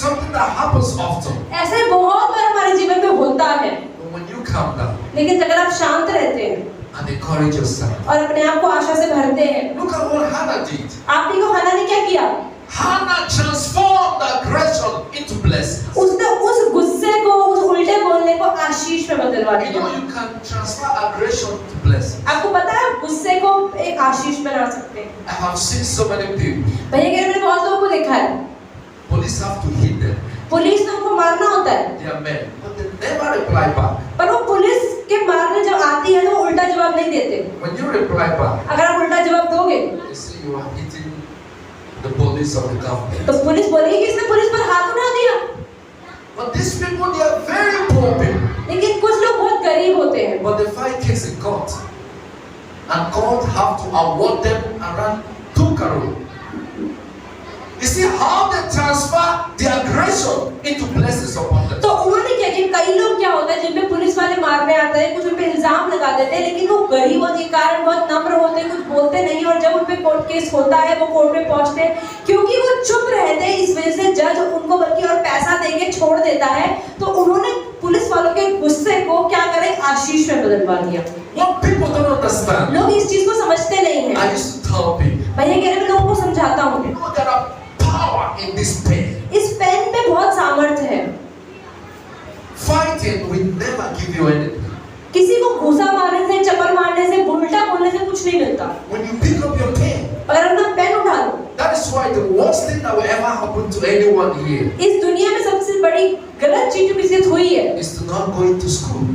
something that happens often. ऐसे बहुत बार हमारे जीवन में होता है, But when you calm down लेकिन अगर आप शांत रहते हैं and encourage yourself, और अपने आप को आशा से भरते हैं। look at what Hannah did. आप देखो हन्ना ने क्या किया, Hannah transformed aggression into blessing. उसने उस गुस्से को, उस उल्टे बोलने को आशीष में बदलवा You know दिया। you can transfer aggression to blessing. आपको पता है आप गुस्से को एक आशीष बना सकते हैं। I have seen so many people. भैया कह रहे मैंने बहुत लोगों को देखा है, Police have to hit them. Police ने उनको मारना होता है, They are men, but they never reply back. पर वो पुलिस के मारने जब आती है तो वो उल्टा जवाब नहीं देते। When you reply back, अगर आप उल्टा जवाब दोगे they say you are hitting the police of the government. तो पुलिस बोलेगी कि इसने पुलिस पर हाथ उठा दिया। But these people, they are very poor people. लेकिन कुछ लोग बहुत गरीब होते हैं, But they fight case in court. And court have to award them around 2 crore. You see how they transfer the aggression into blessings upon them. तो उन्होंने क्या किया, कई लोग क्या होता है जिन पे पुलिस वाले मारने आते हैं, कुछ उन पे इल्जाम लगा देते हैं, लेकिन वो गरीब होने के कारण बहुत नम्र होते हैं, कुछ बोलते नहीं, और जब उन पे कोर्ट केस होता है वो कोर्ट में पहुंचते हैं, क्योंकि वो चुप रहते हैं, इस वजह से जज उनको बल्कि और पैसा देके छोड़ देता है। तो उन्होंने पुलिस वालों के गुस्से को क्या करें, आशीष में बदलवा दिया। What people don't understand, लोग इस चीज को समझते नहीं I है। used to tell people, भैया कह रहे मैं लोगों को समझाता हूँ, you know there are power in this pen. इस पेन पे बहुत सामर्थ्य है। Fighting will never give you anything. किसी को घूसा मारने से, चप्पल मारने से, उल्टा बोलने से कुछ नहीं मिलता। When you pick up your pen, अगर अपना पेन उठा लो, that is why the worst thing that will ever happen to anyone here इस दुनिया में सबसे बड़ी गलत चीज जो किसी से हुई है is to not go into school.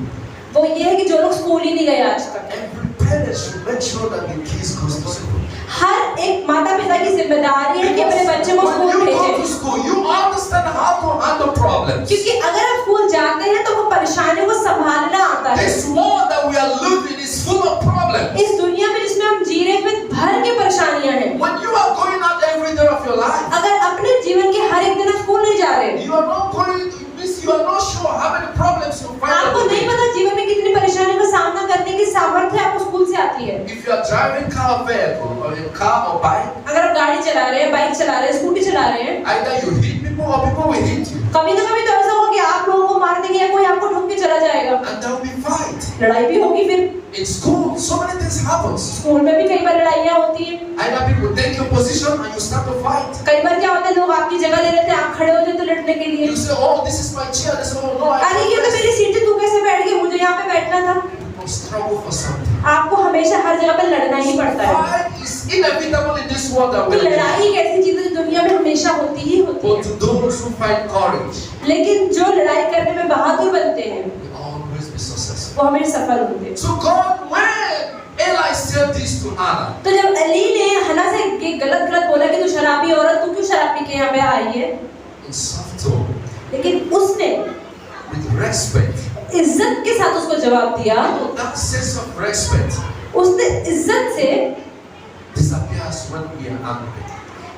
वो ये है कि जो लोग स्कूल ही नहीं गए आज तक। Every parent should make sure that the kids goes to school. हर एक माता पिता की जिम्मेदारी है कि अपने बच्चे को When स्कूल you go भेजें, to school, you understand how to handle problems. क्योंकि अगर आप स्कूल जाते हैं तो वो परेशानियों को संभालना आता है। This world that we are living is full of problems. इस दुनिया में जिसमें हम जी रहे हैं इसमें भर के परेशानियां हैं। When you are going out every day of your life, अगर अपने जीवन के हर एक दिन आप स्कूल नहीं जा रहे, you are not going. It means you are not sure how many problems you find. आपको every नहीं day. पता जीवन में कितनी परेशानियों का सामना करने की सामर्थ्य आपको स्कूल से आती है। If you are driving car vehicle or a car or bike, अगर आप गाड़ी चला रहे हैं, बाइक चला रहे हैं, स्कूटी चला रहे हैं, either you hit people or people will hit you, कभी ना कभी तो ऐसा होगा कि आप लोगों को मार देंगे या कोई आपको ठोक के चला जाएगा, and there will be fight. लड़ाई भी होगी। फिर In school, so many things happens. School में भी कई बार लड़ाइयाँ होती हैं। Either people take your position and you start to fight. कई बार क्या होता है, लोग आपकी जगह ले लेते हैं, आप खड़े हो जाते हैं लड़ने के लिए। You say, oh, this is my chair. They say, oh, no, I अरे ये तो मेरी सीट है, तू कैसे बैठ गई, मुझे यहाँ पे बैठना था। People struggle for something. आपको हमेशा हर जगह पर लड़ना ही पड़ता है। Fight is inevitable in this world that तो we live in. लड़ाई एक ऐसी चीज है जो दुनिया में हमेशा होती ही होती But है, to those who fight courage, लेकिन जो लड़ाई करने में बहादुर बनते हैं will always be successful. वो हमेशा सफल होते हैं। So God, when Eli said this to Hannah, तो जब अली ने हन्ना से ये गलत बोला कि तू शराबी औरत, तू क्यों शराब पी के यहाँ पे आई है, in soft tone, लेकिन उसने with respect, इज्जत के साथ उसको जवाब दिया। you know, that sense of respect उसने इज्जत से, disappears when we are angry.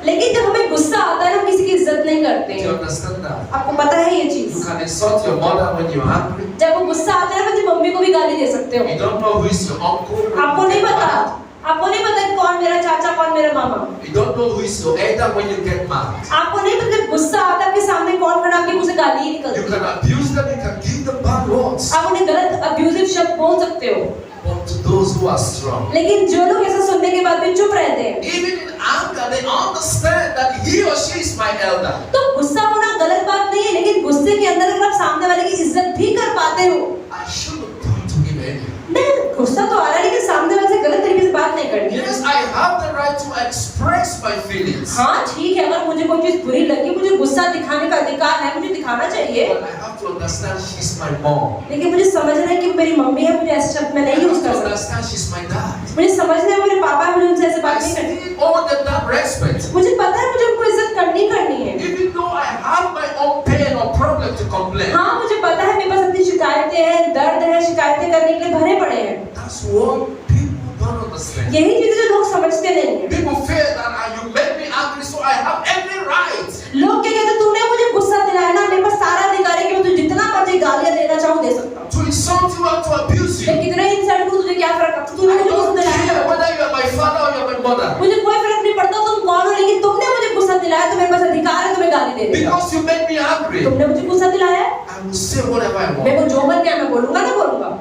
लेकिन जब हमें गुस्सा आता है ना, हम किसी की इज्जत नहीं करते Do you हैं। understand that? आपको पता है ये You चीज? can insult your mother when you are angry. जब वो गुस्सा आता है ना, अपनी मम्मी को भी गाली दे सकते हो। You don't know who is your uncle. when आपको you नहीं get पता, mad. आपको नहीं पता कि कौन मेरा चाचा, कौन मेरा मामा। You don't know who is your elder when you get mad. आपको नहीं पता जब गुस्सा आता है आपके सामने कौन खड़ा आपके मुंह से गाली ही निकलती You है। can abuse them, you can give them bad words. आप उन्हें गलत अब्यूजिव शब्द बोल सकते हो, But to those who are strong, लेकिन जो लोग ऐसा सुनने के बाद भी चुप रहते हैं, even in anger, they understand that he or she is my elder. तो गुस्सा होना गलत बात नहीं है, लेकिन गुस्से के अंदर अगर आप सामने वाले की इज्जत भी कर पाते हो, I shouldn't talk to him anymore. नहीं गुस्सा तो आ रहा है लेकिन सामने वाले से गलत तरीके से बात नहीं करनी है। Yes, I have the right to express my feelings. हाँ ठीक है, अगर मुझे कोई चीज बुरी लगी, मुझे गुस्सा दिखाने का अधिकार है, मुझे दिखाना चाहिए, But I have to understand she's my mom. लेकिन मुझे समझना है कि मेरी मम्मी है, मुझे ऐसे शब्द मैं I नहीं have यूज to कर सकता। understand she's my dad. मुझे समझना है मेरे पापा है, मुझे उनसे ऐसे I बात नहीं करनी। still owe them that respect. मुझे पता है मुझे उनको इज्जत करनी है। Even though I have my own pain or problem to complain. हाँ मुझे पता है मेरे पास अपनी शिकायतें हैं, दर्द है, शिकायतें करने के लिए भरे पड़े हैं। That's what people don't understand. यही चीजें जो लोग समझते नहीं हैं। People feel that you made me angry, so I have every right. लोग क्या कहते हैं, तूने मुझे गुस्सा दिलाया ना, मेरे पास सारा अधिकार है कि मैं तुझे जितना मर्जी गालियां देना चाहूँ दे सकता हूँ। To insult you or to abuse you. मैं कितना इंसल्ट करूँ, तुझे क्या फर्क पड़ता है? तूने I मुझे गुस्सा don't दिलाया care ना, whether you are my father or you are my mother. मुझे कोई फर्क नहीं पड़ता तुम कौन हो, लेकिन तुमने मुझे गुस्सा दिलाया तो मेरे पास अधिकार है तुम्हें गाली देने का। Because you made me angry, तुमने मुझे गुस्सा दिलाया, I will say whatever I मेरे want. को जो मन क्या मैं बोलूंगा ना बोलूंगा।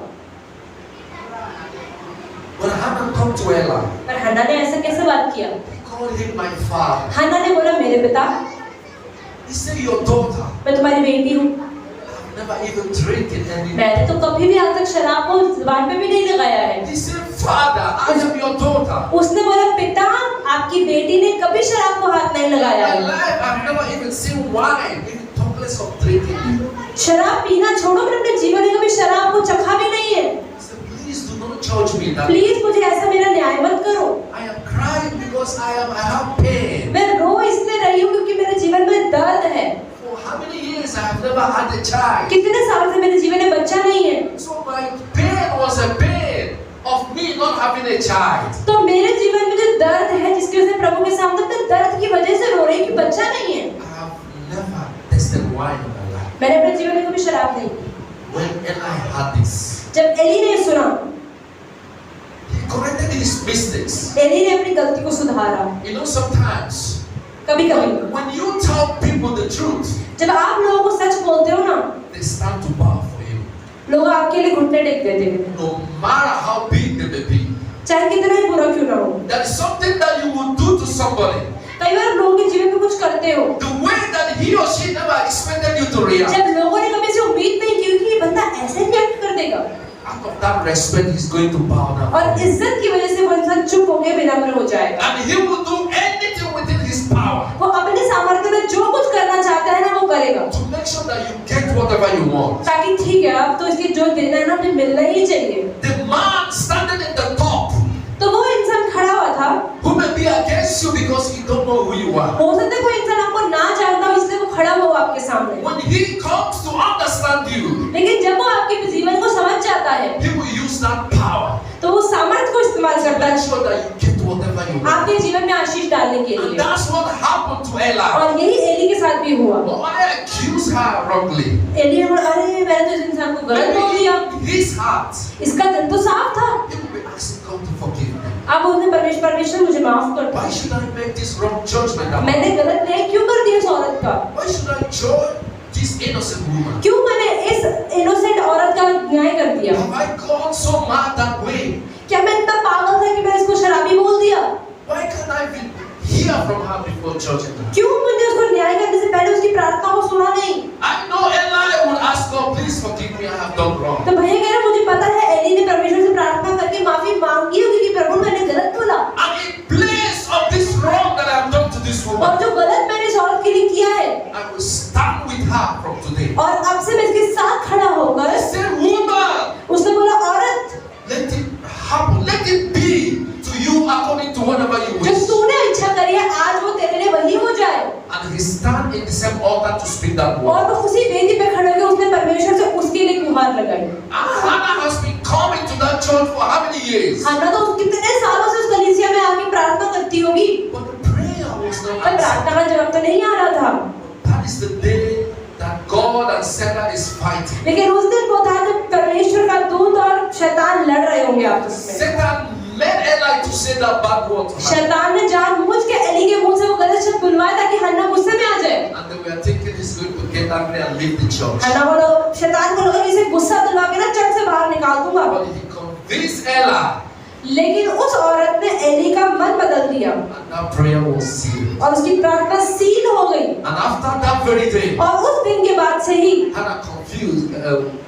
When Hannah come to Eli, पर हन्ना ने ऐसा कैसे बात किया? he called him my father. हन्ना ने बोला मेरे पिता, He said, your daughter. मैं तुम्हारी बेटी हूँ, I've never even drinking any. मैंने तो कभी भी आज तक शराब को जुबान पे भी नहीं लगाया है। He said, Father, I am your daughter. उसने बोला पिता, आपकी बेटी ने कभी शराब को हाथ नहीं लगाया In है। my life, I've never even seen wine, even talk less of drinking. शराब पीना छोड़ो, मैंने अपने जीवन में कभी शराब को चखा भी नहीं है। He said, please do not judge me that. Please मुझे ऐसा मेरा न्याय मत करो। I am crying because I have pain. मैं रो इसलिए रही हूँ क्योंकि मेरे जीवन में दर्द है। For how many years I have never had a child. कितने साल से मेरे जीवन में बच्चा नहीं है, So my pain was a pain of me not having a child. तो मेरे जीवन में जो दर्द है जिसकी वजह से प्रभु के सामने अपने दर्द की वजह से रो रही कि बच्चा नहीं है। I have never tasted wine in my life. मैंने अपने जीवन में कभी शराब नहीं। When Eli had this, जब एली ने सुना, he corrected his mistakes. Eli ने अपनी गलती को सुधारा। You know, sometimes कभी-कभी when you tell people the truth, जब आप लोगों को सच बोलते हो ना, they stand to bow for you. लोग आपके लिए घुटने टेक देते हैं। No matter how big they may be. चाहे कितना ही बुरा क्यों ना हो। There is something that you will do to somebody. कई बार लोगों के जीवन में कुछ करते हो, The way that he or she never expected you to react. जब लोगों ने कभी से उम्मीद नहीं की कि ये बंदा ऐसे रिएक्ट कर देगा, Out of that respect, he's going to bow down. और इज्जत की वजह से वो इंसान चुप हो गया, विनम्र हो जाएगा। And he will do anything within his power वो अपने सामर्थ्य में जो कुछ करना चाहता है ना, वो करेगा, to make sure that you get whatever you want. ताकि ठीक है अब तो इसकी जो देना है ना हमें मिलना ही चाहिए। The man standing at the top, तो वो इंसान खड़ा हुआ था, who may be against you because he don't know who you are. हो सकता है कोई इंसान आपको ना जानता हो इसलिए वो खड़ा हुआ आपके सामने, When he comes to understand you, लेकिन जब वो आपके जीवन को समझ जाता है he will use that power तो वो सामर्थ्य को इस्तेमाल to करता make है sure that you get whatever you want. आपके जीवन में आशीष डालने के And लिए। that's what happened to Eli. और यही एली के साथ भी हुआ। But I accuse her wrongly. Eli ने बोला, अरे मैंने तो इस इंसान को गलत बोल Maybe दिया, in his heart, इसका दिल तो साफ था। he will be asking God to forgive me. अब उसने परमेश्वर मुझे माफ कर दो, Why should I make this wrong judgment? मैंने गलत न्याय क्यों कर दिया इस औरत का, Why should I judge this innocent woman? क्यों मैंने इस इनोसेंट औरत का न्याय कर दिया, Have I gone so mad that way? क्या मैं इतना पागल था कि मैं इसको शराबी बोल दिया, Why can't I even hear from her before judging her? क्यों मैंने उसको न्याय करने से पहले उसकी प्रार्थना को सुना नहीं। I know Eli would ask God, please forgive me, I have done wrong. तो भैया कह रहे मुझे पता है एली ने परमेश्वर से प्रार्थना करके माफी मांगी होगी कि प्रभु मैंने गलत बोला, And in place of this wrong that I have done to this और woman, जो गलत मैंने इस औरत के लिए किया है, I will stand with her from today. और अब से मैं इसके साथ खड़ा होकर, I said, woman, उसने बोला औरत let it happen, let it be to you according to whatever you जो wish. तूने इच्छा करी है आज वो तेरे लिए वही हो जाए। And he stand in the same altar to speak that और word. वो उसी वेदी पे खड़े होकर उसने परमेश्वर से उसके लिए गुहार लगाई। Hannah has been coming to that church for how many years? हन्ना तो कितने सालों से उस कलीसिया में आके प्रार्थना करती होगी, But the prayer was not पर answered. प्रार्थना का जवाब तो नहीं आ रहा था। That is the day that God and Satan is fighting. लेकिन उस दिन वो था जब परमेश्वर का दूत और शैतान लड़ रहे होंगे आपस में। Satan made Eli to say that bad word to her. शैतान ने जानबूझ के एली के मुंह से वो गलत शब्द बुलवाया ताकि हन्ना गुस्से में आ जाए। And they were thinking he's going to get angry and leave the church. हन्ना बोला, शैतान को लगा कि इसे गुस्सा दिलवा के ना चर्च से बाहर निकाल दूंगा। But he convinced Eli, लेकिन उस औरत ने एली का मन बदल दिया and that prayer was sealed. और उसकी प्रार्थना सील हो गई। And after that very day, और उस दिन के बाद से ही Hannah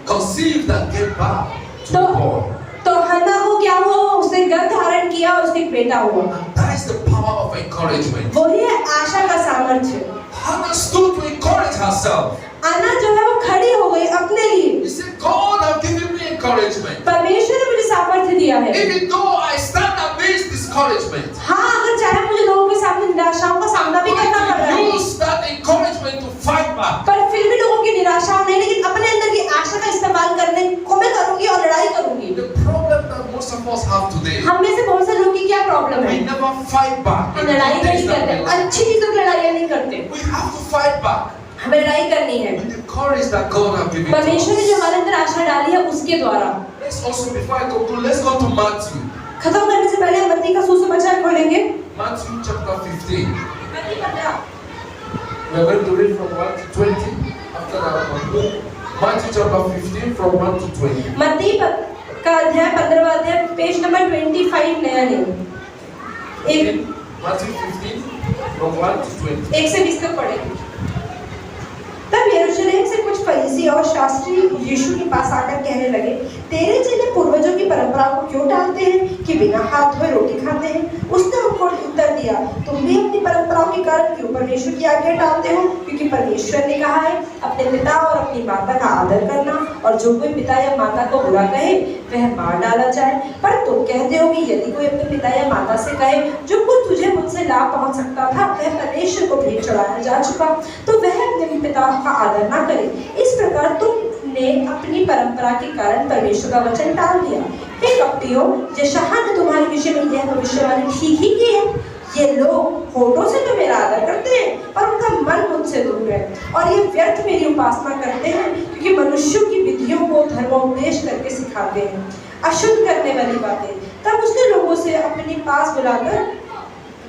conceived and gave birth to a boy. तो हन्ना को क्या हुआ, उसने गर्भ धारण किया और उसके एक बेटा हुआ। And that is the power of encouragement. वही है आशा का सामर्थ्य। Hannah stood to encourage herself. अन्ना जो है वो खड़ी हो गई अपने लिए। He said, God have given me encouragement. परमेश्वर ने मुझे सामर्थ्य दिया है। Even though I stand amidst discouragement, हाँ, अगर चाहे मुझे लोगों के सामने निराशाओं का सामना भी करना पड़ रहा I'm है, going to use that encouragement to fight back. पर फिर भी लोगों की निराशा नहीं, लेकिन अपने अंदर की आशा का इस्तेमाल करने को मैं करूंगी और लड़ाई करूंगी। The problem that most of us have today, हम में से बहुत से लोगों की क्या प्रॉब्लम है, we never fight back. हम लड़ाई नहीं करते, अच्छी चीजों की लड़ाइयाँ नहीं करते। We have to fight back हमें लड़ाई करनी है with the courage that God has given to परमेश्वर ने us. जो हमारे अंदर आशा डाली है उसके द्वारा। Let's also, before I conclude, let's go to Matthew. खत्म करने से पहले मत्ती का सुसमाचार खोलेंगे। Matthew chapter 15. मत्ती 15 We are going to read from 1 to 20. After that, Matthew chapter 15 from 1 to 20. मत्ती का अध्याय 15वां अध्याय पेज नंबर 25 नया नहीं, एक Matthew 15 from 1 to 20. 1 से 20 तक पढ़ेंगे। तब यरूशलेम से कुछ फरीसी और शास्त्री यीशु के पास आकर कहने लगे, तेरे चेले पूर्वजों की परंपरा को क्यों टालते हैं कि बिना हाथ धोए रोटी खाते हैं? उसने उनको उत्तर दिया, तुम भी अपनी परंपराओं के कारण क्यों परमेश्वर की आज्ञा टालते हो? क्योंकि परमेश्वर ने कहा है, अपने पिता और अपनी माता का आदर करना, और जो कोई पिता या माता को बुरा कहे वह मार डाला जाए। पर तुम कहते हो कि यदि कोई अपने पिता या माता से कहे, जो कुछ तुझे मुझसे लाभ पहुंच सकता था वह परमेश्वर को भेंट चढ़ाया जा चुका, तो वह अपने पिता का आदर ना करे। इस प्रकार तुमने अपनी परंपरा के कारण परमेश्वर का वचन टाल दिया। हे कपटियों, यशायाह ने तुम्हारे विषय में यह भविष्यवाणी ठीक ही की है। ये लोग होठों से तो मेरा आदर करते हैं और उनका मन मुझसे दूर है, और ये व्यर्थ मेरी उपासना करते हैं, क्योंकि मनुष्यों की विधियों को धर्मोपदेश करके सिखाते हैं, अशुद्ध करने वाली बातें। तब उसने लोगों से अपने पास बुलाकर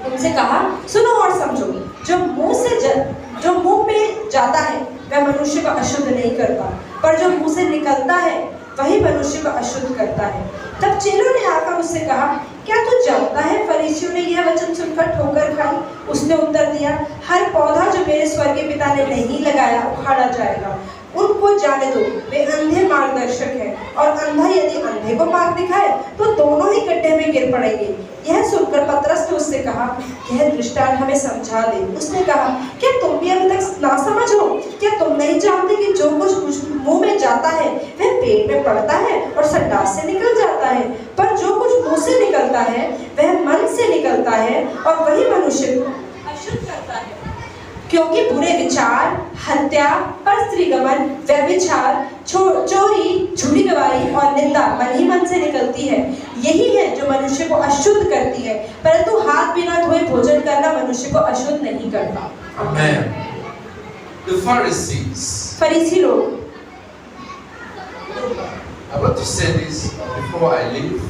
उनसे कहा, सुनो और समझो, जो मुंह में जाता है वह मनुष्य को अशुद्ध नहीं करता, पर जो मुंह से निकलता है वही मनुष्य को अशुद्ध करता है। तब चेलों ने आकर उससे कहा, क्या तू जानता है? फरीसियों ने यह वचन सुनकर ठोकर खाई। उसने उत्तर दिया, हर पौधा जो मेरे स्वर्गीय पिता ने नहीं लगाया उखाड़ा जाएगा। उनको जाने दो, वे अंधे मार्गदर्शक हैं, और अंधा यदि अंधे को मार्ग दिखाए तो दोनों ही गड्ढे में गिर पड़ेंगे। यह सुनकर पतरस ने उससे कहा, यह दृष्टांत हमें समझा दे। उसने कहा, क्या तुम भी अभी तक ना समझ हो? क्या तुम नहीं जानते कि जो कुछ मुंह में जाता है वह पेट में पड़ता है और संडास से निकल जाता है, पर जो कुछ मुंह से निकलता है वह मन से निकलता है, और वही मनुष्य को अशुद्ध करता है। क्योंकि बुरे विचार, हत्या, परस्त्रीगमन, व्यभिचार, चोरी, झूठी गवाही और निंदा मन ही मन से निकलती है। यही है जो मनुष्य को अशुद्ध करती है, परंतु हाथ बिना धोए भोजन करना मनुष्य को अशुद्ध नहीं करता। Amen. The Pharisees. फरीसी लोग। I want to say this before I leave.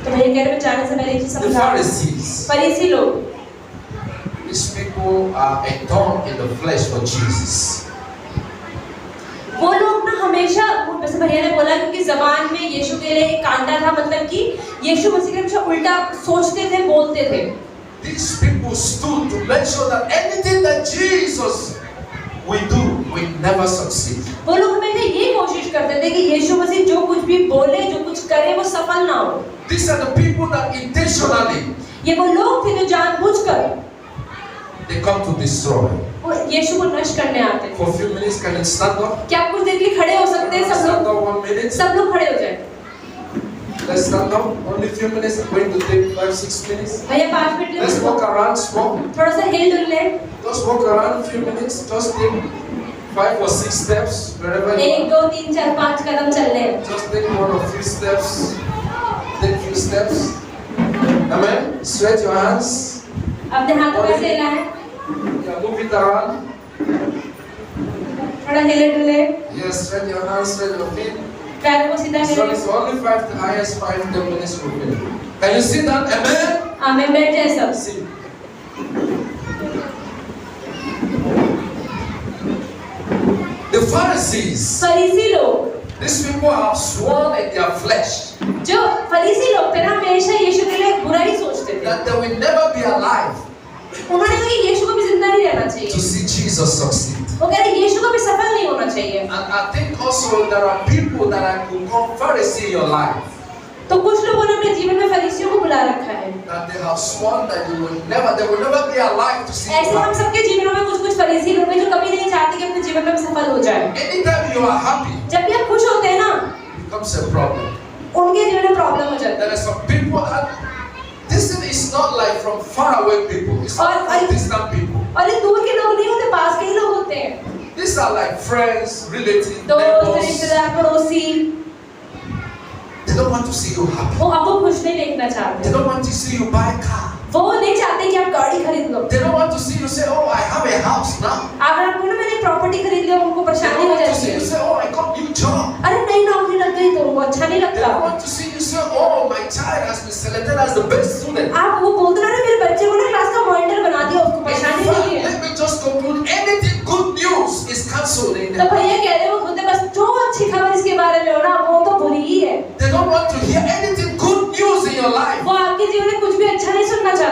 तो मैं कह रहा हूँ जाने से पहले एक चीज The समझा। Pharisees. फरीसी लोग। These people are a thorn in the flesh for Jesus. वो लोग ना हमेशा, जैसे भैया ने बोला, क्योंकि जबान में यीशु के लिए एक कांटा था, मतलब कि यीशु मसीह के हमेशा उल्टा सोचते थे, बोलते थे। These people stood to make sure that anything that Jesus will do will never succeed. वो लोग हमेशा ये कोशिश करते थे कि यीशु मसीह जो कुछ भी बोले, जो कुछ करे, वो सफल ना हो। These are the people that intentionally ये वो लोग थे जो जानबूझकर they come to destroy. वो यीशु को नष्ट करने आते थे। For a few minutes, can you stand up? क्या आप कुछ देर के लिए खड़े हो सकते हैं? सब Stand लोग, up 1 minute. सब लोग खड़े हो जाए। Let's stand up. Only a few minutes. I'm going to take 5-6 minutes. भैया 5 minute Let's walk around small. थोड़ा सा हिल डुल ले। Just walk around a few minutes. Just take 5 or 6 steps wherever you 1 2 3 4 5 कदम चल ले। Just take 1 or few steps. Take few steps. Amen. Stretch your hands. अपने हाथ को ऐसे हिलाएं, Yeah, move it around. थोड़ा हिले डुले, Yes, stretch your hands, stretch your feet. पैरों को सीधा So करें। it's only 5, the highest 5-10 minutes will finish. Can you see that? Amen. आमें बैठ जाए सब। See. The Pharisees. फरीसी लोग, These people have sworn in their flesh जो फरीसी लोग थे ना, हमेशा यीशु के लिए बुरा ही सोचते थे। that they will never be alive उन्होंने कहा कि यीशु को भी जिंदा नहीं रहना to चाहिए। see Jesus succeed. वो कह रहे यीशु को भी सफल नहीं होना चाहिए। And I think also there are people that are become Pharisee in your life तो कुछ लोगों ने अपने जीवन में फरीसियों को बुला रखा है। that they have sworn that they will never be alive to see ऐसे you हम happy. सबके जीवनों में कुछ फरीसी लोग हैं जो कभी नहीं चाहते कि अपने जीवन में सफल हो जाए। Anytime you are happy, जब भी आप खुश होते हैं ना, it becomes a problem. उनके जीवन में प्रॉब्लम हो जाती There है। are some people that this is not like from far away people. It's not from distant people. और ये दूर के लोग नहीं होते, पास के ही लोग होते हैं। These are like friends, relatives, दोस्त, neighbors. रिश्तेदार, पड़ोसी, They don't want to see you happy. वो आपको खुश नहीं देखना They चाहते। don't want to see you buy a car. वो नहीं चाहते कि आप गाड़ी खरीद लो। They don't want to see you say, "Oh, I have a house now." अगर आपको ना मैंने प्रॉपर्टी खरीद लिया, उनको They परेशानी don't हो want to जाती see है। you say, "Oh, I got new job." अरे नई नौकरी लग गई तो उनको अच्छा नहीं They लगता। don't want to see you say, "Oh, my child has been selected as the best student." आप वो बोलते ना मेरे बच्चे को ना क्लास का मॉनिटर बना दिया, उसको In परेशानी fact, नहीं है। let me just conclude. Anything good news is cancelled in तो them. भैया कह रहे हो होते बस जो अच्छी खबर इसके बारे में हो ना, वो तो बुरी ही है। They don't want to hear anything good news in your life. वो आपके जीवन में कुछ भी अच्छा नहीं सुनना चाहते।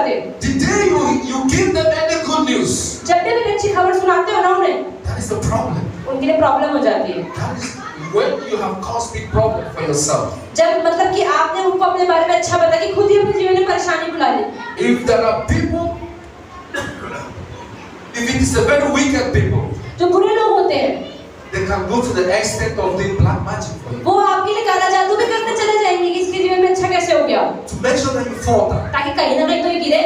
The day you give them any good news, जब भी आप एक अच्छी खबर सुनाते हो ना उन्हें, that is the problem. उनके लिए प्रॉब्लम हो जाती है। That is when you have caused big problem for yourself. जब मतलब कि आपने उनको अपने बारे में अच्छा बताया कि खुद ही अपने जीवन में परेशानी बुला ली। If there are people, if it is a very wicked people, जो बुरे लोग होते हैं, they can go to the extent of doing black magic for you वो आपके लिए काला जादू भी करते चले जाएंगे कि इसके जीवन में अच्छा कैसे हो गया, to make sure that you fall down. ताकि कहीं ना कहीं तो ये गिरे।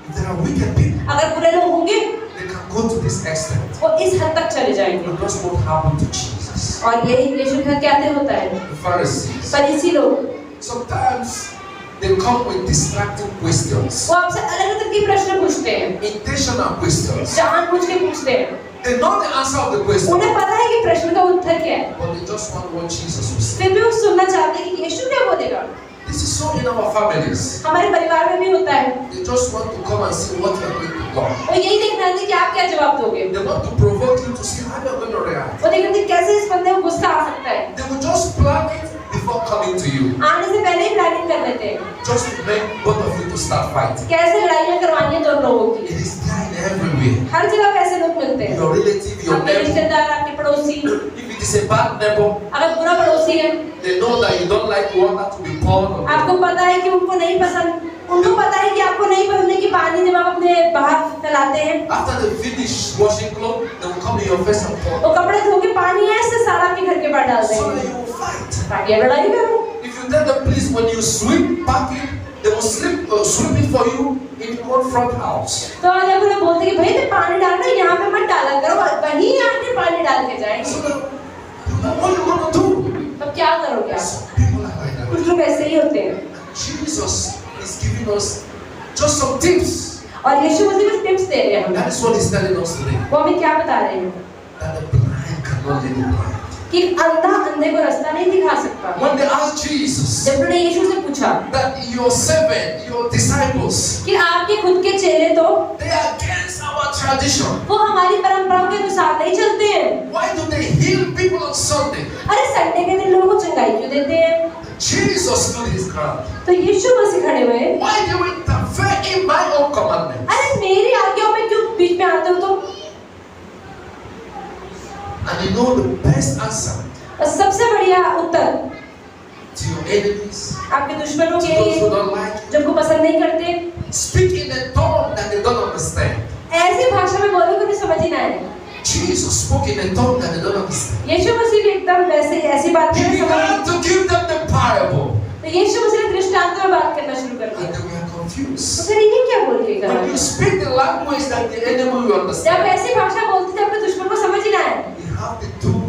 If there are wicked people, अगर बुरे लोग होंगे, they can go to this extent. वो इस हद तक चले जाएंगे। And that's what happened to Jesus. और यही यीशु का क्या होता है? The Pharisees, फरीसी लोग, sometimes they come with distracting questions, वो आपसे अलग अलग के प्रश्न पूछते हैं, intentional questions. जानबूझ के पूछते हैं। They know the answer of the question, उन्हें पता है कि प्रश्न का उत्तर क्या है, but they just want what Jesus will say. फिर भी वो सुनना चाहते हैं कि यीशु क्या बोलेगा। This is so in our families. हमारे परिवार में भी होता है, They just want to come and see what you are going to talk. वो यही देखना है कि आप क्या जवाब दोगे। They want to provoke you to see how you are going to react. वो देखना है कि कैसे इस बंदे को गुस्सा आ सकता है। They will just plan it before coming to you, आने से पहले ही प्लानिंग कर लेते हैं, just to make both of you to start fighting. कैसे लड़ाइयाँ करवानी है दोनों लोगों की। It is there in everywhere. हर जगह कैसे लोग मिलते हैं, Your relative, your आपके neighbor. रिश्तेदार, आपके पड़ोसी। If it is a bad neighbor, अगर बुरा पड़ोसी है, they know that you don't like water to be poured on them. आपको पता है कि उनको नहीं पसंद, उनको पता है कि आपको नहीं पसंद है कि पानी जब आप अपने बाहर फैलाते हैं, After they finish washing clothes, they will come in your face and pour. वो कपड़े धो के पानी ऐसे सारा आपके घर के बाहर डाल So देंगे that you will fight. ताकि आप लड़ाई करो। If you tell them, please, when you sweep, pack it, they will sweep it for you in your own front house. तो आज आप उन्हें बोलते कि भाई तो पानी डालना यहाँ पे मत डाला करो, वहीं आके पानी डाल के जाएंगे। So that, what are you going to do? तब क्या करोगे आप? Some people are like that. कुछ लोग ऐसे ही होते हैं। Jesus is giving us just some tips. और यीशु मसीह कुछ टिप्स दे रहे हैं हमें। That is what he's telling us today. वो हमें क्या बता रहे हैं? That the blind cannot lead the blind. कि अंधा अंधे को रास्ता नहीं दिखा सकता। When they asked Jesus जब उन्होंने यीशु से पूछा that your servant, your disciples, कि आपके खुद के चेले तो they are against our tradition. वो हमारी परंपराओं के अनुसार नहीं चलते हैं। Why do they heal people on Sunday? अरे संडे के दिन लोगों को चंगाई क्यों देते हैं? Jesus stood his ground. तो यीशु मसीह खड़े हुए, Why do you interfere in my own commandment? अरे मेरी आज्ञाओं में क्यों बीच में आते हो तुम? And you know the best answer और सबसे बढ़िया उत्तर to your enemies, आपके दुश्मनों to के those लिए who don't like you, जो उनको पसंद नहीं करते, speak in a tongue that they don't understand. ऐसी भाषा में बोलो कि उन्हें समझ ही ना आए। Jesus spoke in a tongue that they don't understand. यीशु मसीह भी एकदम वैसे ऐसी बात He करने समझ। began to give them the parable, तो यीशु मसीह ने दृष्टांत में बात करना शुरू कर and दिया। they were confused. तो फिर ये क्या बोल के When करा? you speak the language that the enemy will जब understand, ऐसी भाषा बोलते थे अपने दुश्मन को समझ ही ना आए, you have the tool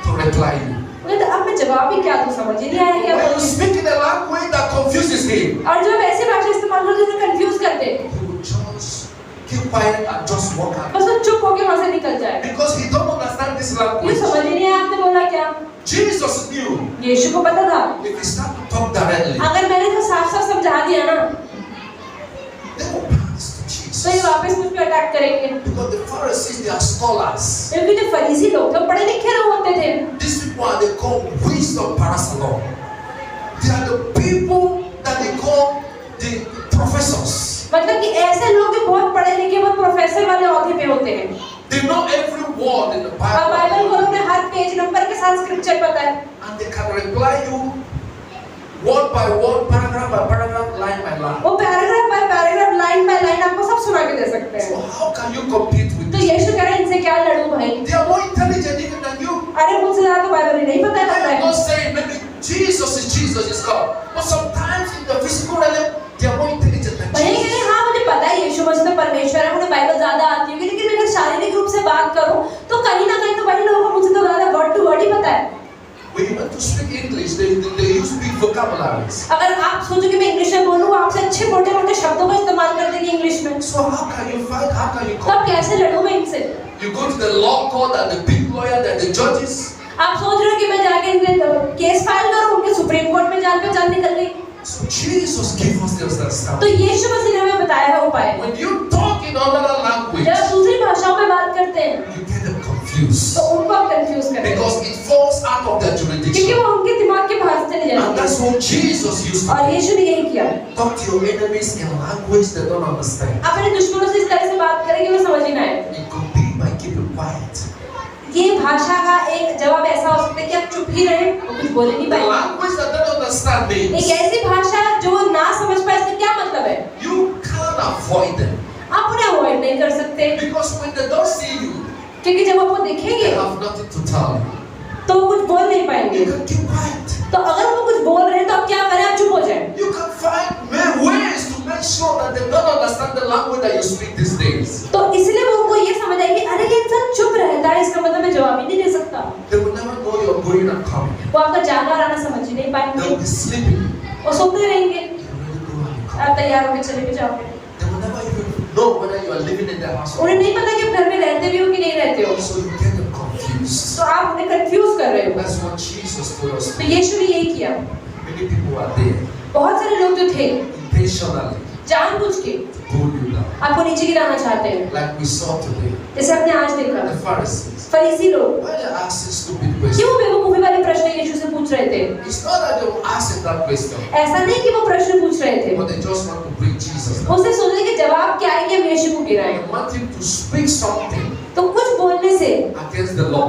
to reply you. उन्हें तो अब मैं जवाब ही क्या दूं, समझ ही नहीं आया क्या When you बोलूं। speak in a language that confuses him, और जब ऐसी भाषा इस्तेमाल करते तो कंफ्यूज करते, he will just keep quiet and just walk out. बस वो चुप होके वहां से निकल जाए। Because he don't understand this ये language. समझ ही नहीं आया आपने बोला क्या। Jesus knew यीशु को पता था if he start to talk directly, अगर मैंने तो साफ साफ समझा दिया ना they will pass to तो ये Jesus. वापस मुझ पे अटैक करेंगे। Because the Pharisees, they are scholars. क्योंकि जो फरीसी लोग थे पढ़े लिखे लोग होते थे, These people are they call wisdom parasalon. They are the people that they call the professors. मतलब कि ऐसे लोग जो बहुत पढ़े लिखे बहुत प्रोफेसर वाले औहदे पे होते हैं। They know every word in the अब Bible, बाइबल को उन्हें हर पेज नंबर के साथ स्क्रिप्चर पता है and they can reply you word by word, paragraph by paragraph, line by line. वो paragraph by paragraph line by line आपको सब सुना के दे सकते So हैं। how can you compete with तो them? यीशु कह रहे हैं इनसे क्या लड़ूं भाई? They are more intelligent even than you. अरे मुझसे ज़्यादा तो बाइबल ही नहीं पता I लगता am है। not saying maybe Jesus is God, but sometimes in the physical realm, they are more intelligent than भैया कह रहे Jesus. हैं हाँ मुझे पता है यीशु मसीह तो परमेश्वर है, मुझे बाइबल ज़्यादा आती होगी, लेकिन अगर शारीरिक रूप से बात करूं तो कहीं ना कहीं तो भाई लोगों को मुझसे तो ज़्यादा वर्ड टू वर्ड ही पता है। When you want to speak English, they use big vocabularies. अगर आप सोचो कि मैं इंग्लिश में बोलूँ, आपसे अच्छे मोटे मोटे शब्दों का इस्तेमाल कर देंगे इंग्लिश में, So how can you fight? How can you तो अब compete? कैसे लड़ूं मैं इनसे? You go to the law court and the big lawyer and the judges. आप सोच रहे हो कि मैं जाके इनके केस फाइल करूं, उनके सुप्रीम कोर्ट में जान पहचान निकल गई। So Jesus gave us the तो understanding. यीशु मसीह ने हमें बताया है उपाय। When you talk in another language, जब आप दूसरी भाषाओं में बात करते हैं you get them confused तो उनको आप कंफ्यूज करते हैं, because it falls out of their क्योंकि jurisdiction. वो उनके दिमाग के बाहर से चले And जाते that's हैं। what Jesus used to और do. यीशु ने यही किया। Talk to your enemies in language they don't understand. आप अपने दुश्मनों से इस तरह से बात करें कि वो समझ ही ना आए। You compete by keeping quiet. ये भाषा का एक जवाब ऐसा हो सकता है कि आप चुप ही रहें, वो कुछ बोले नहीं The पाए। language that they don't understand एक means ऐसी भाषा जो ना समझ पाए, इसका क्या मतलब है? you can't avoid them. आप उन्हें अवॉइड नहीं कर सकते, Because when they don't see you, क्योंकि जब आपको they देखेंगे have nothing to tell you. तो वो कुछ बोल नहीं पाएंगे। You can keep quiet. तो अगर वो कुछ बोल रहे हैं तो आप क्या करें? आप चुप हो जाएं। You can find ways to make sure that they don't understand the language that you speak these days. तो इसलिए वो उनको ये समझ आएगी, अरे ये इंसान चुप रहता है, इसका मतलब मैं जवाब ही नहीं दे सकता। They will never know you're going and coming. वो आपका जाना और आना समझ ही नहीं They पाएंगे, will be sleeping. और सोते रहेंगे, You really go and come. आप तैयार होकर चले भी जाओगे। They will never even know whether you are living in their house or उन्हें नहीं पता कि आप घर में रहते भी हो कि नहीं रहते हो, not. So you get them confused. तो आप उन्हें कंफ्यूज कर रहे हो। That's what Jesus told us. तो यीशु ने यही किया। Many people are there बहुत सारे लोग जो थे intentionally जानबूझ के to pull you down. आपको नीचे गिराना चाहते हैं, Like we saw today. जैसे हमने आज देखा The Pharisees. फरीसी लोग Why they asking stupid questions? क्यों बेवकूफी वाले प्रश्न यीशु से पूछ रहे थे। It's not that they were asking that question, ऐसा नहीं कि वो प्रश्न पूछ रहे थे, but they just want to bring Jesus down. उससे सोचने के जवाब क्या है कि हम यीशु को गिराएं। They want him to speak something तो कुछ बोलने से against the law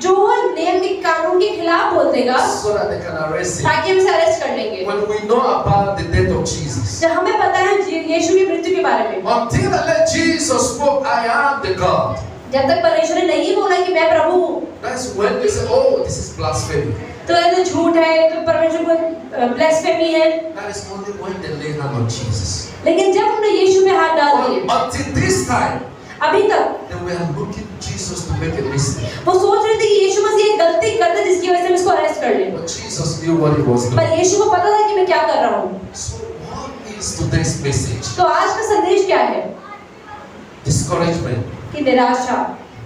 जो नियम के कानून के खिलाफ बोल देगा so that they can arrest him. ताकि हम उसे अरेस्ट कर लेंगे। When we know about the death of Jesus, जब हमें पता है यीशु की मृत्यु के बारे में, until they let Jesus spoke, I am the God. जब तक परमेश्वर ने नहीं बोला कि मैं प्रभु हूँ, That's when they say, oh, this is blasphemy. तो ये झूठ है, तो परमेश्वर को ब्लेस्फेमी है। That is only when they lay hand on Jesus. लेकिन जब हमने यीशु में हाथ डाल दिए, Until this time, अभी तक they were looking Jesus to make a mistake. वो सोच रहे थे कि यीशु मसीह एक गलती कर दे जिसकी वजह से हम इसको अरेस्ट कर लें। But Jesus knew what he was doing. पर यीशु को पता था कि मैं क्या कर रहा हूँ। So what is today's message? तो आज का संदेश क्या है Discouragement कि निराशा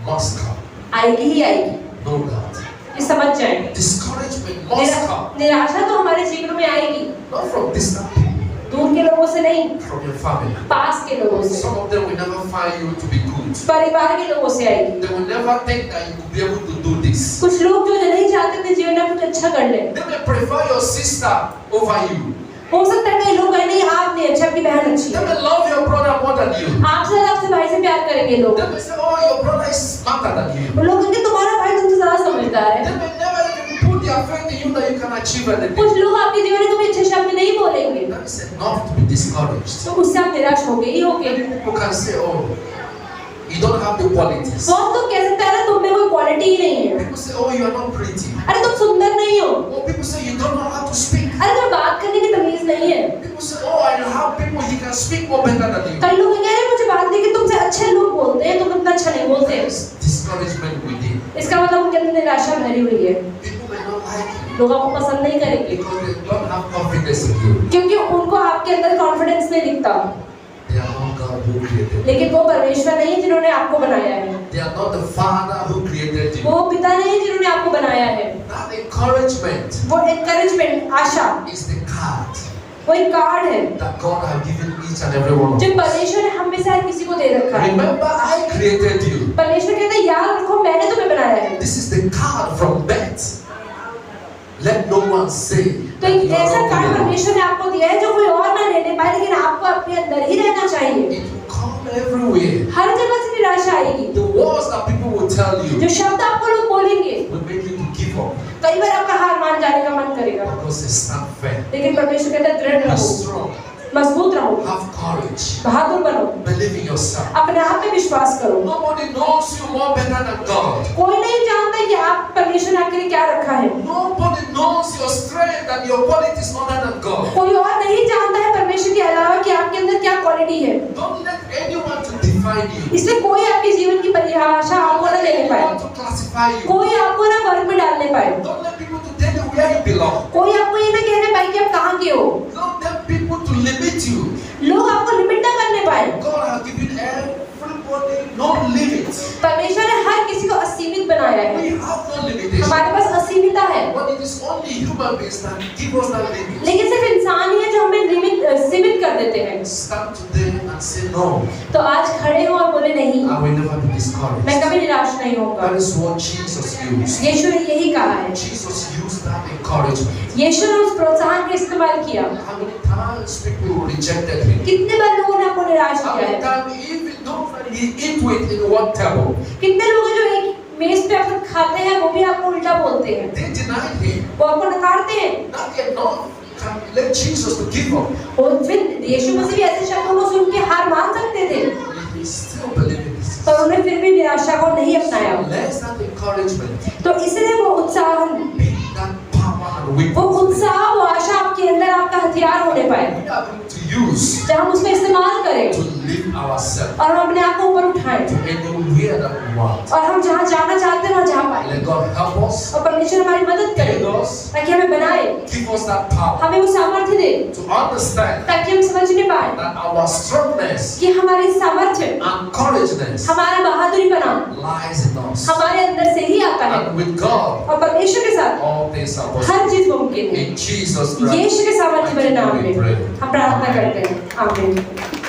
must come. आएगी ही आएगी, No doubt. ये समझ जाएं। Discouragement must come. निराशा तो हमारे जीवन में आएगी, Not from distant people, दूर के लोगों से नहीं, from your family. पास के लोगों से, Some of them will never find you to be good. परिवार के लोगों से आएगी। They will never think that you will be able to do this. कुछ लोग जो नहीं चाहते थे जीवन में कुछ अच्छा कर ले, They may prefer your sister over you. हो सकता है कई लोग कहें नहीं आप नहीं अच्छे, आपकी बहन अच्छी They है, may love your brother more than you. आपसे ज्यादा आपसे भाई से प्यार करेंगे लोग। They may say, oh, your brother is smarter than you. वो लोग कहेंगे तुम्हारा भाई तुमसे ज्यादा समझदार They है। may never even put their faith in you that you can achieve anything. कुछ लोग आपके जीवन में कभी अच्छे शब्द नहीं बोलेंगे, That is enough to be discouraged. तो उससे आप निराश हो गए ही हो गए। People can say, oh, you don't have the qualities. बहुत लोग कह सकते हैं ना तुम में कोई क्वालिटी ही नहीं है, People say, oh, you are not pretty. अरे तुम सुंदर नहीं हो, Oh, people say you don't know how to speak. अरे तुम्हें बात करने की तमीज नहीं है। People say, oh, I have people he can speak more better than you. कई लोग कह रहे हैं मुझे बात करके तुमसे अच्छे लोग बोलते हैं, तुम इतना अच्छा नहीं बोलते। There is discouragement within. इसका मतलब उनके अंदर निराशा भरी हुई है, People may not like you लोग आपको पसंद नहीं करेंगे because they don't have confidence in you. क्योंकि उनको आपके अंदर कॉन्फिडेंस नहीं दिखता। They are not God who created you. लेकिन वो परमेश्वर नहीं है जिन्होंने आपको बनाया है, They are not the Father who created you. वो पिता नहीं है जिन्होंने आपको बनाया है। That encouragement वो encouragement, Asha, is the card वो एक कार्ड है that God has given each and every one of जो us. परमेश्वर ने हम में से हर किसी को दे रखा है। Remember, I created you. परमेश्वर कहता है याद रखो मैंने तुम्हें बनाया है। This is the card from birth. Let no one say तो that एक you are ऐसा not कार्ड good enough. परमेश्वर ने आपको दिया है जो कोई और ना लेने पाए, लेकिन आपको अपने अंदर ही रहना चाहिए। It will come everywhere. हर जगह से निराशा आएगी, The words that people will tell you जो शब्द आपको लोग बोलेंगे, will make you to give up कई बार आपका हार मान जाने का मन करेगा, because they stand firm. लेकिन परमेश्वर कहता है दृढ़ Be रहो, strong. मजबूत रहो, Have courage. बहादुर बनो, Believe in yourself. अपने आप में विश्वास करो। Nobody knows you more better than God. कोई नहीं जानता कि आप परमेश्वर ने आपके लिए क्या रखा है, Nobody knows your strength and your qualities other than God. कोई और नहीं जानता है परमेश्वर के अलावा कि आपके अंदर क्या क्वालिटी है। Don't let anyone to define you. इसलिए कोई आपके जीवन की परिभाषा आपको न देने पाए, Anyone to classify you. कोई आपको ना वर्ग में डालने पाए, Don't let people to tell you where you belong. कोई आपको ये ना कहने पाए कि आप कहाँ के हो, Don't let people to limit you. लोग आपको लिमिट ना करने पाए। God has given everybody no limits. परमेश्वर ने हर किसी को असीमित बनाया है, We have no limitation. हमारे पास असीमितता है, But it is only human beings that give us that limit. लेकिन सिर्फ इंसान ही है जो हमें सीमित कर देते हैं। Stand today and say no. तो आज खड़े हो और बोले नहीं, I will never be discouraged. मैं कभी निराश नहीं होगा। That is what Jesus used. यीशु ने यही कहा है, Jesus used that encouragement. यीशु ने उस प्रोत्साहन का इस्तेमाल किया। How many times people rejected him? कितने बार लोगों ने आपको निराश How किया many है, times even though he eat with in one table, कितने लोग हैं जो एक मेज पे आप खाते हैं वो भी आपको उल्टा बोलते हैं, they denied him. वो आपको नकारते हैं, Not yet, no, can let Jesus to give up. और फिर यीशु मसीह भी ऐसे शब्दों को सुन के हार मान सकते थे, He still believed in this. पर उन्हें फिर भी निराशा को नहीं अपनाया। Let's that encouragement तो इसलिए वो उत्साह, be that power and वो weapon. उत्साह, वो आशा आपके अंदर आपका हथियार होने पाए, we are going to use जहाँ हम उसका इस्तेमाल करें to live ourselves और हम अपने आप को ऊपर उठाएं to anywhere that we want. और हम जहाँ जाना चाहते हैं वहाँ जा पाए Let God help us, और परमेश्वर हमारी मदद करे guide us, ताकि हमें बनाए, give us that power हमें वो सामर्थ्य दे to understand ताकि हम समझने पाए that our strongness कि हमारी सामर्थ्य, and courageousness हमारा बहादुरी बना lies in us. हमारे अंदर से ही आता है And with God, और परमेश्वर के साथ all things are her possible. चीज मुमकिन है। In Jesus Christ, यीशु के सामर्थ्य भरे नाम में we pray. हम प्रार्थना करते हैं, आमीन।